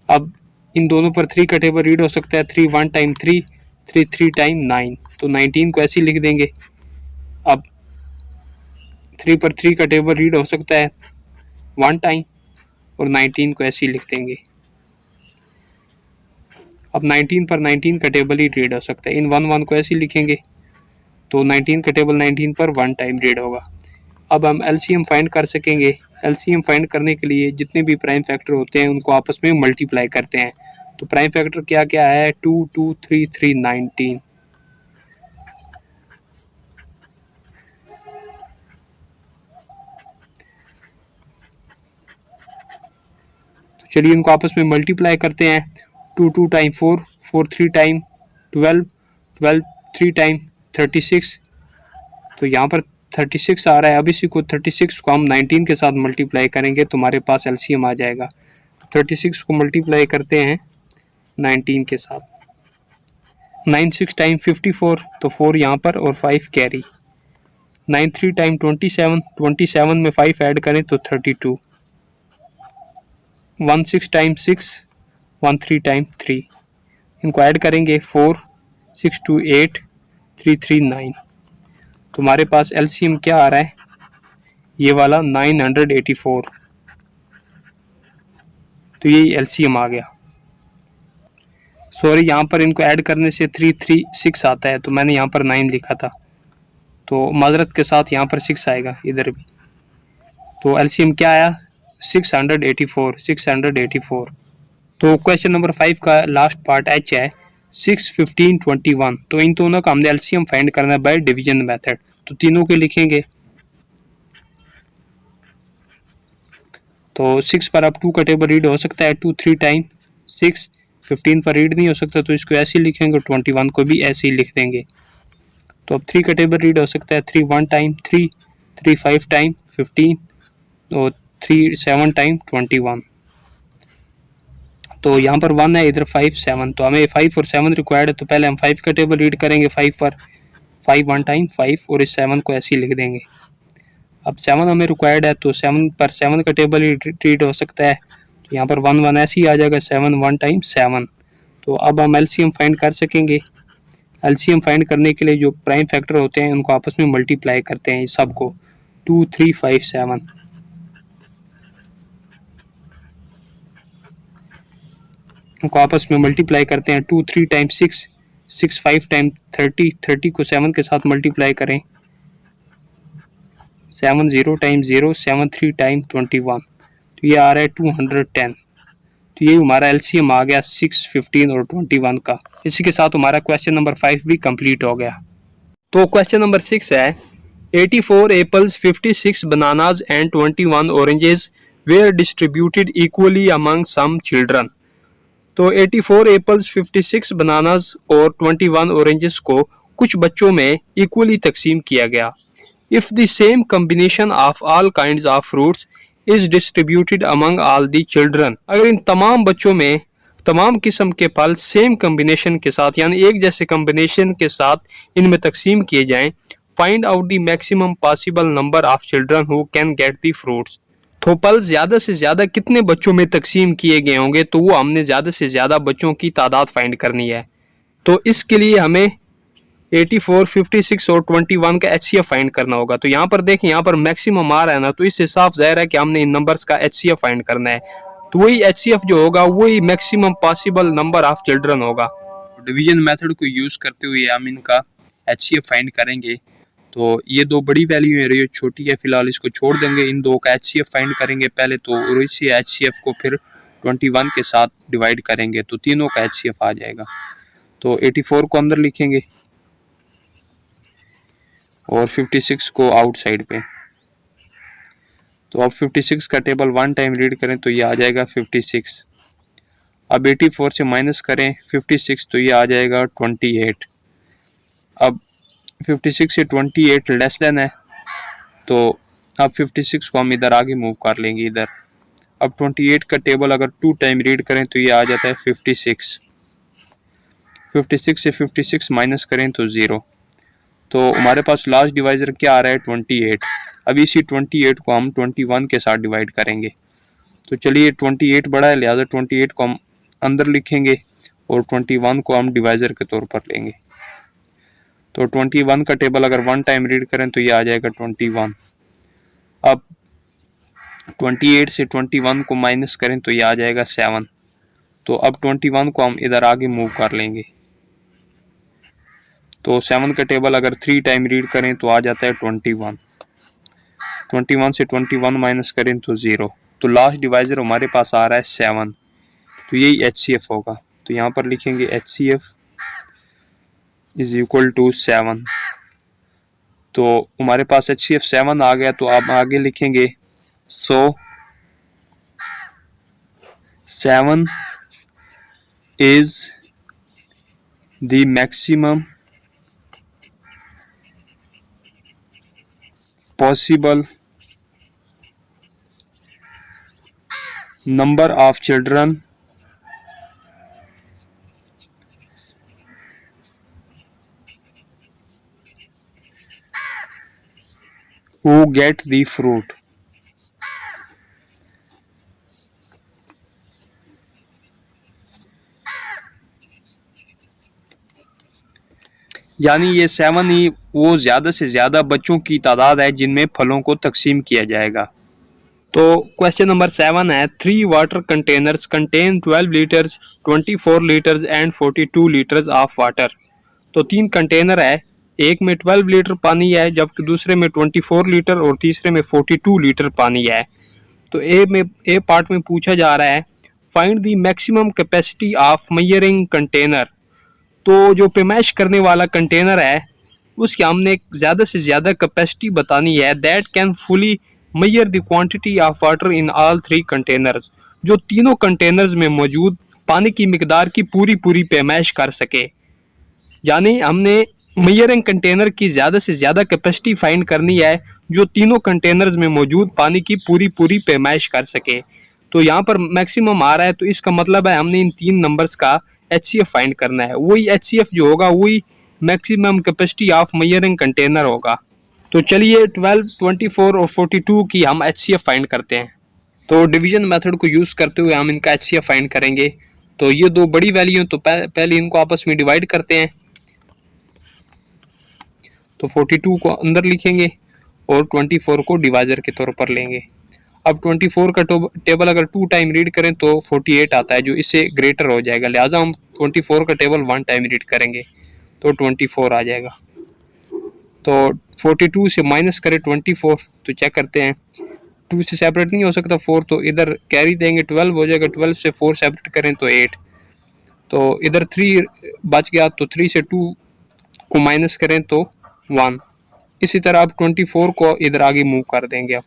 अब इन दोनों पर 3 का टेबल रीड हो सकता है। 3 1 टाइम 3, 3 3 टाइम 9, तो 19 को ऐसे ही लिख देंगे। अब 3 पर 3 का टेबल रीड हो सकता है 1 टाइम, और 19 को ऐसे ही लिख देंगे। अब 19 पर 19 का टेबल ही रीड हो सकता है। इन 1 1 को ऐसे ही लिखेंगे, तो 19 का टेबल 19 पर 1 टाइम रीड होगा। अब हम एलसीएम फाइंड कर सकेंगे। एलसीएम फाइंड करने के लिए जितने भी प्राइम फैक्टर होते हैं उनको आपस में मल्टीप्लाई करते हैं। तो प्राइम फैक्टर क्या क्या है? 2 2 3 3 19। तो चलिए इनको आपस में मल्टीप्लाई करते हैं। 2 2 टाइम 4, 4 3 टाइम 12, 12 3 टाइम 36। तो यहाँ पर 36 आ रहा है। अब इसी को 36 को हम 19 के साथ मल्टीप्लाई करेंगे तो हमारे पास एलसीएम आ जाएगा। 36 को मल्टीप्लाई करते हैं 19 के साथ। 9 6 टाइम 54, तो 4 यहाँ पर और 5 कैरी। 9 3 टाइम 27, 27 में 5 ऐड करें तो 32। 1 6 टाइम 6, 1 3 टाइम 3, इनको ऐड करेंगे 4 6 2 8, 3 3 9। तो हमारे पास एलसीएम क्या आ रहा है? ये वाला 984। तो यही एलसीएम आ गया। सॉरी, यहाँ पर इनको ऐड करने से 3 3 6 आता है, तो मैंने यहाँ पर 9 लिखा था, तो माजरत के साथ यहाँ पर 6 आएगा इधर भी। तो एलसीएम क्या आया? 684, 684। तो क्वेश्चन नंबर 5 का लास्ट पार्ट एच है 6 15 21। तो इन दोनों का हमने एलसीएम फाइंड करना है बाय डिवीजन मेथड। तो तीनों के लिखेंगे। तो 6 पर अब 2 का टेबल रीड हो सकता है। 2 3 टाइम 6, 15 पर रीड नहीं हो सकता, तो इसको ऐसे ही लिखेंगे। 21 को भी ऐसे ही लिख देंगे। तो अब 3 का टेबल रीड हो सकता है। 3 1 टाइम 3, 3 5 टाइम 15, और 3 7 टाइम 21। तो यहाँ पर 1 है, इधर 5 7, तो हमें 5 और 7 रिक्वायर्ड है। तो पहले हम 5 का टेबल रीड करेंगे। 5 पर 5 1 टाइम 5, और इस 7 को ऐसे ही लिख देंगे। अब 7 हमें रिक्वायर्ड है, तो 7 पर 7 का टेबल रीड हो सकता है। तो यहाँ पर 1 1 ऐसे ही आ जाएगा। 7 1 टाइम 7। तो अब हम एलसीएम फाइंड कर सकेंगे। एलसीएम फाइंड करने के लिए जो प्राइम फैक्टर होते हैं उनको आपस में मल्टीप्लाई करते हैं, इस सब को। 2 3 5 7, उनको आपस में मल्टीप्लाई करते हैं। 2 3 टाइम 6, 6 5 टाइम 30, 30 को 7 के साथ मल्टीप्लाई करें। 7 0 टाइम 0, 7 3 टाइम 21। तो ये आ रहा है 210। तो ये हमारा एलसीएम आ गया 6 15 और 21 का। इसी के साथ हमारा क्वेश्चन नंबर 5 भी कंप्लीट हो गया। तो क्वेश्चन नंबर 6 है 84 apples, 56 bananas and 21 oranges were distributed equally among some children. तो 84 एप्पल्स, 56 बनानाज और 21 ऑरेंजेस को कुछ बच्चों में इक्वली तकसीम किया गया। If the same combination of all kinds of fruits is distributed among all the children. अगर इन तमाम बच्चों में तमाम किस्म के फल सेम कम्बिनेशन के साथ, यानी एक जैसे कम्बिनेशन के साथ इनमें तकसीम किए जाएं, find out the maximum possible number of children who can get the fruits. तो फल ज्यादा से ज्यादा कितने बच्चों में तकसीम किए गए होंगे, तो वो हमने ज्यादा से ज्यादा बच्चों की तादाद फाइंड करनी है। तो इसके लिए हमें 84, 56 और 21 का एचसीएफ फाइंड करना होगा। तो यहाँ पर देखें, यहाँ पर मैक्सिमम आ रहा है ना, तो इससे साफ जाहिर है कि हमने इन नंबर्स का एचसीएफ फाइंड करना है। तो वही एचसीएफ जो होगा वही maximum possible number of children होगा। डिवीजन मेथड को यूज करते हुए हम इनका एचसीएफ फाइंड करेंगे। तो ये दो बड़ी वैल्यू है, ये छोटी है, फिलहाल इसको छोड़ देंगे। इन दो का एचसीएफ फाइंड करेंगे पहले, तो और इसी एचसीएफ को फिर 21 के साथ डिवाइड करेंगे, तो तीनों का एचसीएफ आ जाएगा। तो 84 को अंदर लिखेंगे और 56 को आउटसाइड पे। तो अब 56 का टेबल 1 टाइम रीड करें तो ये आ जाएगा 56। अब 84 से माइनस करें 56, तो ये आ जाएगा 28। अब 56 से 28 लेस देन है, तो अब 56 को हम इधर आगे मूव कर लेंगे इधर। अब 28 का टेबल अगर 2 टाइम रीड करें तो ये आ जाता है 56। 56 से 56 माइनस करें तो 0। तो हमारे पास लास्ट डिवाइजर क्या आ रहा है 28। अब इसी 28 को हम 21 के साथ डिवाइड करेंगे। तो चलिए 28 बड़ा है, लिहाजा 28 को हम अंदर लिखेंगे और 21 को हम डिवाइजर के तौर पर लेंगे। तो 21 का टेबल अगर 1 टाइम रीड करें तो ये आ जाएगा 21। अब 28 से 21 को माइनस करें तो ये आ जाएगा 7। तो अब 21 को हम इधर आगे मूव कर लेंगे। तो 7 का टेबल अगर 3 टाइम रीड करें तो आ जाता है 21। 21 से 21 माइनस करें तो 0। तो लास्ट डिवाइजर हमारे पास आ रहा है 7। तो यही HCF होगा। तो यहाँ पर लिखेंगे HCF इज इक्वल टू 7। तो हमारे पास HCF 7 आ गया। तो आप आगे लिखेंगे सो 7 is the maximum possible number of children who get the fruit। यानी ये 7 ही वो ज़्यादा से ज़्यादा बच्चों की तादाद है जिनमें फलों को तकसीम किया जाएगा। तो क्वेश्चन नंबर 7 है 3 water containers contain 12 litres 24 litres and 42 litres of water. तो 3 कंटेनर है, एक में 12 लीटर पानी है जबकि दूसरे में 24 लीटर और तीसरे में 42 लीटर पानी है। तो ए पार्ट में पूछा जा रहा है find the maximum capacity of measuring container. तो जो पेमाइश करने वाला कंटेनर है उसकी हमने ज़्यादा से ज़्यादा कैपेसिटी बतानी है that can fully measure the quantity of water in all 3 containers, जो तीनों कंटेनर्स में मौजूद पानी की मिकदार की पूरी पेमाइश कर सके। यानी हमने मेजरिंग कंटेनर की ज़्यादा से ज़्यादा कैपेसिटी फाइंड करनी है जो तीनों कंटेनर्स में मौजूद पानी की पूरी पेमाइश कर सके। तो यहाँ पर मैक्सिमम आ रहा है, तो इसका मतलब है हमने इन 3 नंबर्स का HCF फाइंड करना है। वही HCF जो होगा वही maximum capacity of measuring container होगा। तो चलिए 12, 24 और 42 की हम HCF फाइंड करते हैं। तो डिवीजन मेथड को यूज़ करते हुए हम इनका HCF फाइंड करेंगे। तो ये दो बड़ी वैल्यू, तो पहले इनको आपस में डिवाइड करते हैं। तो 42 को अंदर लिखेंगे और 24 को डिवाइजर के तौर पर लेंगे। अब 24 का टेबल अगर 2 टाइम रीड करें तो 48 आता है जो इससे ग्रेटर हो जाएगा, लिहाजा हम 24 का टेबल 1 टाइम रीड करेंगे तो 24 आ जाएगा। तो 42 से माइनस करें 24 तो चेक करते हैं 2 से सेपरेट नहीं हो सकता 4, तो इधर कैरी देंगे 12 हो जाएगा। 12 से 4 सेपरेट करें तो 8, तो इधर 3 बच गया। तो 3 से 2 को माइनस करें तो 1। इसी तरह अब 24 को इधर आगे मूव कर देंगे।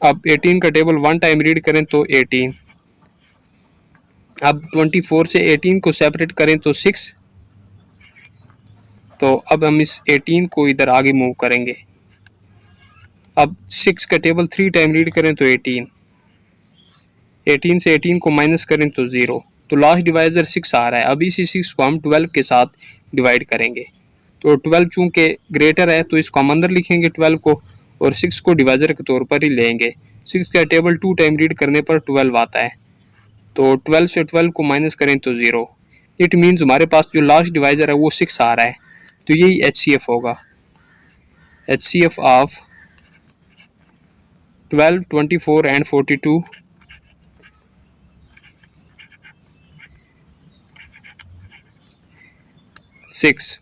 अब 18 का टेबल 1 टाइम रीड करें तो 18। अब 24 से 18 को सेपरेट करें तो 6। तो अब हम इस 18 को इधर आगे मूव करेंगे। अब 6 का टेबल 3 टाइम रीड करें तो 18। 18 से 18 को माइनस करें तो 0। तो लास्ट डिवाइजर 6 आ रहा है। अब इसी 6 को हम 12 के साथ डिवाइड करेंगे। तो 12 चूंकि ग्रेटर है तो इसको हम अंदर लिखेंगे 12 को और 6 को डिवाइजर के तौर पर ही लेंगे। 6 का टेबल 2 टाइम रीड करने पर 12 आता है। तो 12 से 12 को माइनस करें तो 0। इट मीन्स हमारे पास जो लास्ट डिवाइजर है वो 6 आ रहा है। तो यही HCF होगा। HCF of 12, 24 and 42 6।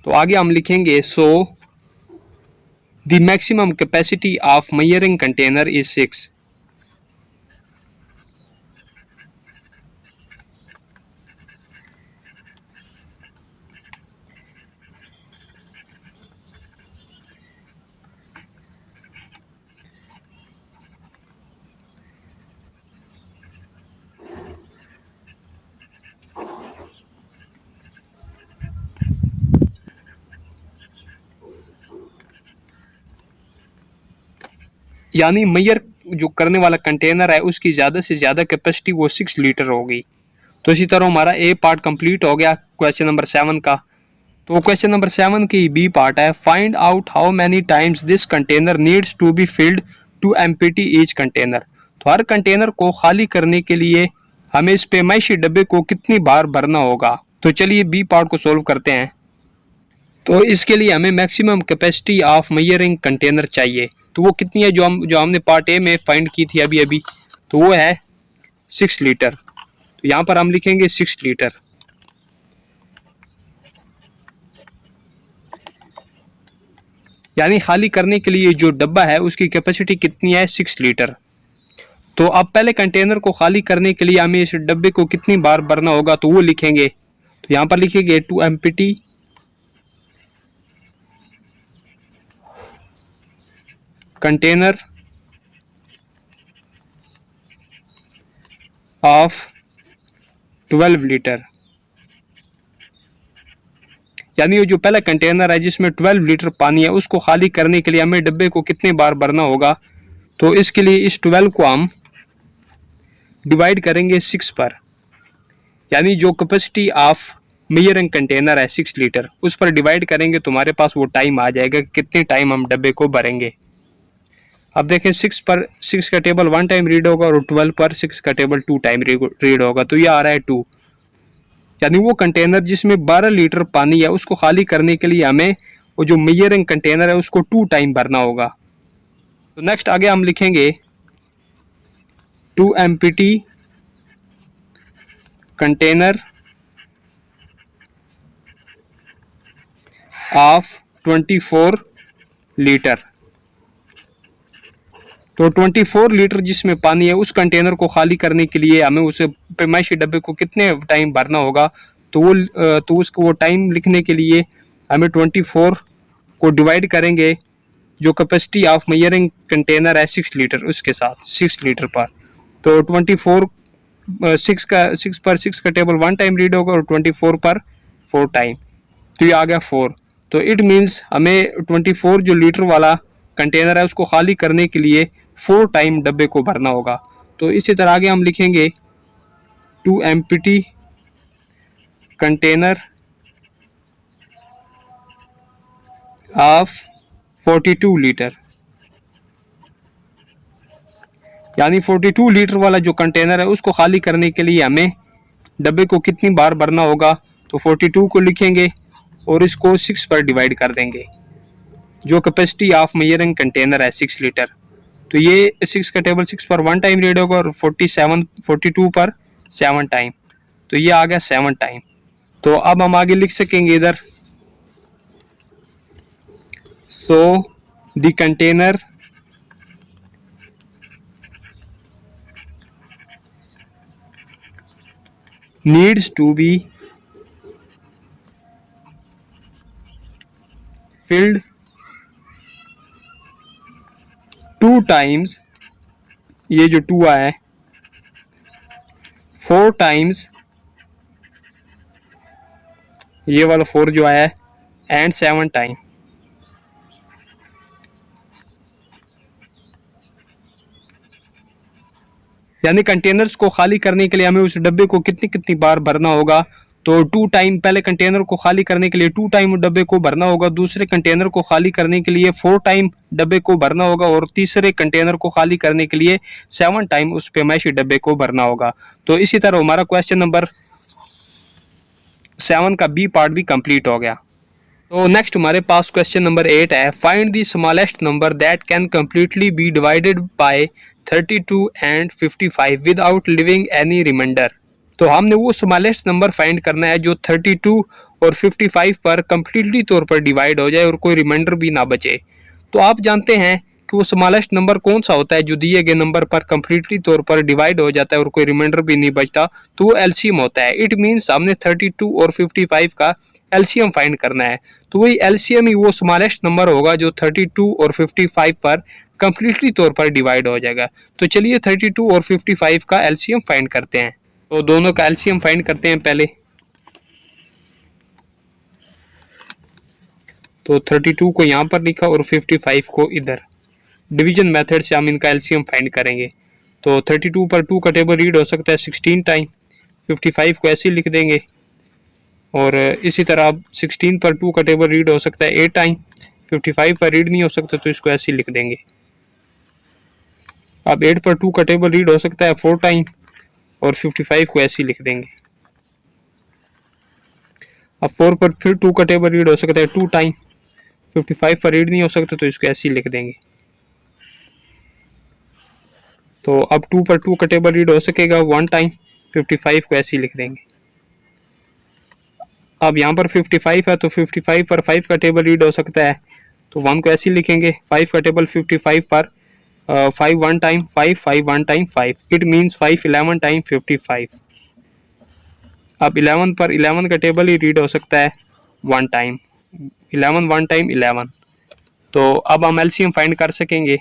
तो आगे हम लिखेंगे so the maximum capacity of measuring container is 6। यानी मैयर जो करने वाला कंटेनर है उसकी ज़्यादा से ज़्यादा कैपेसिटी वो 6 लीटर होगी। तो इसी तरह हमारा ए पार्ट कंप्लीट हो गया क्वेश्चन नंबर 7 का। तो क्वेश्चन नंबर 7 की बी पार्ट है, find out how many times this container needs to be filled to empty each container. तो हर कंटेनर को खाली करने के लिए हमें इस पैमाइशी डब्बे को कितनी बार भरना होगा। तो चलिए बी पार्ट को सोल्व करते हैं। तो इसके लिए हमें maximum capacity of measuring container चाहिए। तो वो कितनी है जो हमने पार्ट ए में फाइंड की थी अभी अभी, तो वो है 6 लीटर। तो यहाँ पर हम लिखेंगे 6 लीटर। यानी खाली करने के लिए जो डब्बा है उसकी कैपेसिटी कितनी है, 6 लीटर। तो अब पहले कंटेनर को खाली करने के लिए हमें इस डब्बे को कितनी बार भरना होगा, तो वो लिखेंगे। तो यहाँ पर लिखेंगे to empty container of 12 litre. यानी ये जो पहला कंटेनर है जिसमें 12 लीटर पानी है उसको खाली करने के लिए हमें डब्बे को कितने बार भरना होगा। तो इसके लिए इस 12 को हम डिवाइड करेंगे 6 पर। यानी जो कैपेसिटी ऑफ मेजरिंग कंटेनर है 6 लीटर उस पर डिवाइड करेंगे तो हमारे पास वो टाइम आ जाएगा कि कितने टाइम हम डब्बे को भरेंगे। अब देखें 6 पर 6 का टेबल 1 टाइम रीड होगा और 12 पर 6 का टेबल 2 टाइम रीड होगा। तो ये आ रहा है 2। यानी वो कंटेनर जिसमें 12 लीटर पानी है उसको खाली करने के लिए हमें वो जो मेजरिंग कंटेनर है उसको 2 टाइम भरना होगा। तो नेक्स्ट आगे हम लिखेंगे to empty container of 24 litre. तो 24 लीटर जिसमें पानी है उस कंटेनर को खाली करने के लिए हमें उस पैमाइशी डब्बे को कितने टाइम भरना होगा। तो उसको वो टाइम लिखने के लिए हमें 24 को डिवाइड करेंगे जो कैपेसिटी ऑफ मेजरिंग कंटेनर है 6 लीटर उसके साथ 6 लीटर पर। तो 24 6 पर 6 का टेबल 1 टाइम रीड होगा और 24 पर 4 टाइम। तो ये आ गया 4। तो इट मीन्स हमें 24 जो लीटर वाला कंटेनर है उसको खाली करने के लिए 4 टाइम डब्बे को भरना होगा। तो इसी तरह आगे हम लिखेंगे to empty container of 42 litre. यानी 42 लीटर वाला जो कंटेनर है उसको खाली करने के लिए हमें डब्बे को कितनी बार भरना होगा। तो 42 को लिखेंगे और इसको 6 पर डिवाइड कर देंगे जो कैपेसिटी ऑफ मेजरिंग कंटेनर है 6 लीटर। तो ये 6 का टेबल 6 पर 1 टाइम रीड होगा और 42 पर 7 टाइम। तो ये आ गया 7 टाइम। तो अब हम आगे लिख सकेंगे इधर, so the container needs to be filled 2 times, ये जो 2 आया है 4 टाइम्स, ये वाला 4 जो आया है एंड 7 टाइम। यानी कंटेनर्स को खाली करने के लिए हमें उस डब्बे को कितनी कितनी बार भरना होगा। तो 2 टाइम पहले कंटेनर को खाली करने के लिए 2 टाइम डब्बे को भरना होगा, दूसरे कंटेनर को खाली करने के लिए 4 टाइम डब्बे को भरना होगा और तीसरे कंटेनर को खाली करने के लिए 7 टाइम उस पैमाइशी डब्बे को भरना होगा। तो इसी तरह हमारा क्वेश्चन नंबर 7 का बी पार्ट भी कंप्लीट हो गया। तो नेक्स्ट हमारे पास क्वेश्चन नंबर 8 है, find the smallest number that can completely be divided by 32 and 55 without leaving any remainder. तो हमने वो स्मॉलेस्ट नंबर फाइंड करना है जो 32 और 55 पर कंप्लीटली तौर पर डिवाइड हो जाए और कोई रिमाइंडर भी ना बचे। तो आप जानते हैं कि वो स्मॉलेस्ट नंबर कौन सा होता है जो दिए गए नंबर पर कंप्लीटली तौर पर डिवाइड हो जाता है और कोई रिमाइंडर भी नहीं बचता। तो वो एलसीएम होता है। इट मीन्स हमने 32 और 55 का एलसीएम फाइंड करना है। तो वही एलसीएम ही वो स्मॉलेस्ट नंबर होगा जो 32 और 55 पर कंप्लीटली तौर पर डिवाइड हो जाएगा। तो चलिए 32 और 55 का एलसीएम फाइंड करते हैं। तो दोनों का एलसीएम फाइंड करते हैं पहले। तो 32 को यहाँ पर लिखा और 55 को इधर। डिवीजन मेथड से हम इनका एलसीएम फाइंड करेंगे। तो 32 पर 2 का टेबल रीड हो सकता है 16 टाइम, 55 को ऐसे लिख देंगे। और इसी तरह अब 16 पर 2 का टेबल रीड हो सकता है 8 टाइम, 55 पर रीड नहीं हो सकता तो इसको ऐसे लिख देंगे। अब 8 पर 2 का टेबल रीड हो सकता है 4 टाइम और 55 को ऐसे लिख देंगे। अब 4 पर फिर 2 का टेबल रीड हो सकता है 2 टाइम, 55 पर रीड नहीं हो सकता तो इसको ऐसे ही लिख देंगे। तो अब 2 पर 2 का टेबल रीड हो सकेगा 1 टाइम, 55 को ऐसे ही लिख देंगे। अब यहाँ पर 55 है तो 55 पर 5 का टेबल रीड हो सकता है तो 1 को ऐसे ही लिखेंगे। 5 का टेबल 55 पर 5 1 time, 5 5 1 time 5, it means 5 11 time 55। अब 11 पर 11 का टेबल ही रीड हो सकता है 1 टाइम, 11 1 टाइम 11। तो अब हम एलसीएम फाइंड कर सकेंगे।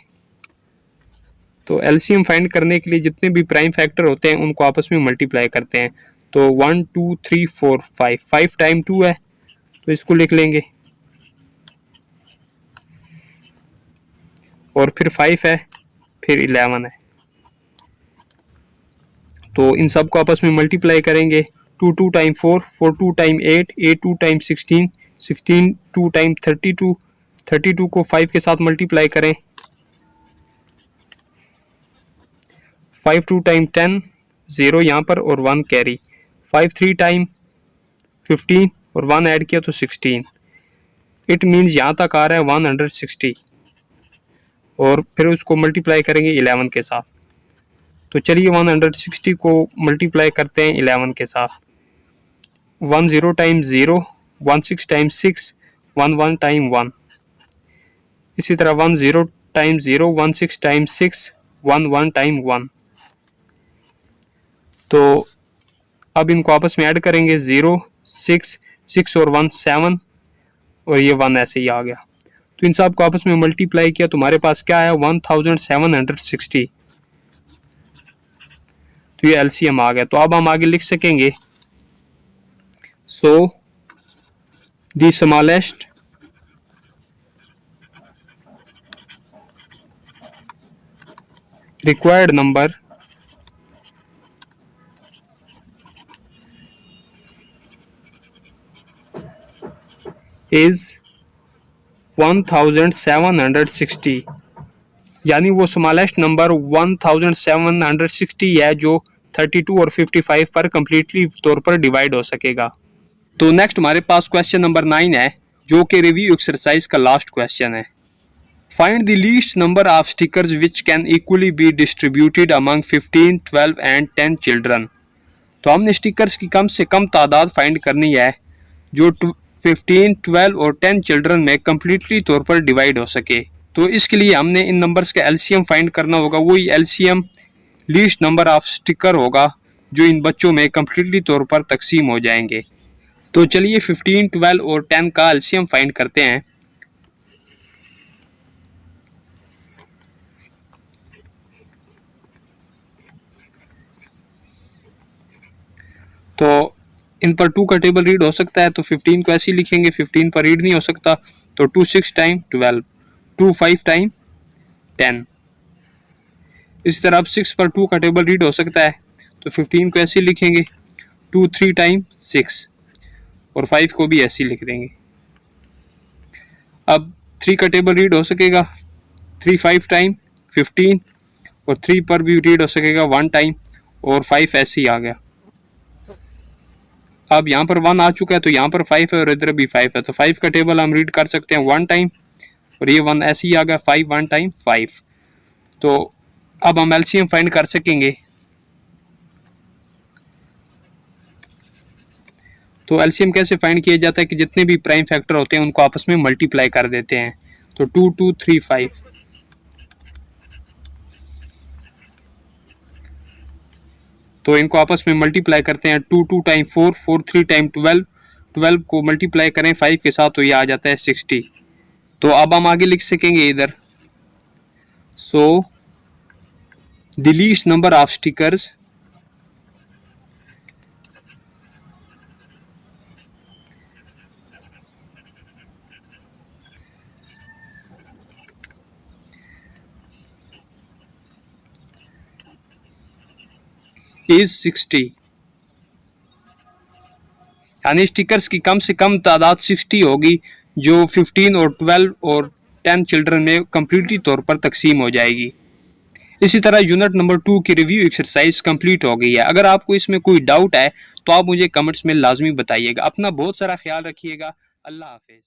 तो एलसीएम फाइंड करने के लिए जितने भी प्राइम फैक्टर होते हैं उनको आपस में मल्टीप्लाई करते हैं। तो 1 2 3 4 5, 5 टाइम 2 है तो इसको लिख लेंगे, और फिर 5 है, फिर 11 है। तो इन सब को आपस में मल्टीप्लाई करेंगे। 2 2 टाइम 4, 4 2 टाइम 8, 8 2 टाइम 16, 16 2 टाइम 32, 32 को 5 के साथ मल्टीप्लाई करें। 5 2 टाइम 10, 0 यहाँ पर और 1 कैरी। 5 3 टाइम 15 और 1 ऐड किया तो 16, इट मीन्स यहाँ तक आ रहा है 160, और फिर उसको मल्टीप्लाई करेंगे 11 के साथ। तो चलिए 160 को मल्टीप्लाई करते हैं 11 के साथ। 1 0 टाइम 0, 1 6 टाइम 6, 1 1 टाइम 1। इसी तरह 1 0 टाइम 0, 1 6 टाइम 6, 1 1 टाइम 1। तो अब इनको आपस में ऐड करेंगे, 0 6 6 और 1 7, और ये 1 ऐसे ही आ गया। तो इन सब को आपस में मल्टीप्लाई किया तो हमारे पास क्या है 1760। तो ये एलसीएम आ गया। तो अब हम आगे लिख सकेंगे, so the smallest required number is 1760, यानी वो स्मॉलेस्ट नंबर 1760 है जो 32 और 55 पर कंप्लीटली तौर पर डिवाइड हो सकेगा। तो नेक्स्ट हमारे पास क्वेश्चन नंबर 9 है जो कि रिव्यू एक्सरसाइज का लास्ट क्वेश्चन है। Find the least number of stickers which can equally be distributed among 15, 12 and 10 children. तो हमने स्टिकर्स की कम से कम तादाद फाइंड करनी है जो 15, 12 और 10 चिल्ड्रन में कम्प्लीटली तौर पर डिवाइड हो सके। तो इसके लिए हमने इन नंबर्स का एलसीएम फाइंड करना होगा। वही LCM least number of sticker होगा जो इन बच्चों में कम्प्लीटली तौर पर तकसीम हो जाएंगे। तो चलिए 15, 12 और 10 का एलसीएम फाइंड करते हैं। तो इन पर 2 का टेबल रीड हो सकता है तो 15 को ऐसे ही लिखेंगे, 15 पर रीड नहीं हो सकता तो 2 6 टाइम 12, 2 5 टाइम 10। इसी तरह अब 6 पर 2 का टेबल रीड हो सकता है तो 15 को ऐसे ही लिखेंगे, 2 3 टाइम 6, और 5 को भी ऐसे ही लिख देंगे। अब 3 का टेबल रीड हो सकेगा 3 5 टाइम 15, और 3 पर भी रीड हो सकेगा 1 टाइम, और 5 ऐसे ही आ गया। अब यहाँ पर 1 आ चुका है तो यहाँ पर 5 है और इधर भी 5 है, तो 5 का टेबल हम रीड कर सकते हैं 1 टाइम, और ये 1 ऐसे ही आ गया 5 1 टाइम 5। तो अब हम एलसीएम फाइंड कर सकेंगे। तो एलसीएम कैसे फाइंड किया जाता है कि जितने भी प्राइम फैक्टर होते हैं उनको आपस में मल्टीप्लाई कर देते हैं। तो 2 2 3 5, तो इनको आपस में मल्टीप्लाई करते हैं। 2 2 टाइम 4, 4 3 टाइम 12, 12 को मल्टीप्लाई करें 5 के साथ तो ये आ जाता है 60। तो अब हम आगे लिख सकेंगे इधर, so the least number of stickers is 60, यानी स्टिकर्स की कम से कम तादाद 60 होगी जो 15 और 12 और 10 चिल्ड्रन में कम्प्लीटली तौर पर तकसीम हो जाएगी। इसी तरह यूनिट नंबर 2 की रिव्यू एक्सरसाइज कंप्लीट हो गई है। अगर आपको इसमें कोई डाउट है तो आप मुझे कमेंट्स में लाजमी बताइएगा। अपना बहुत सारा ख्याल रखिएगा। अल्लाह हाफिज।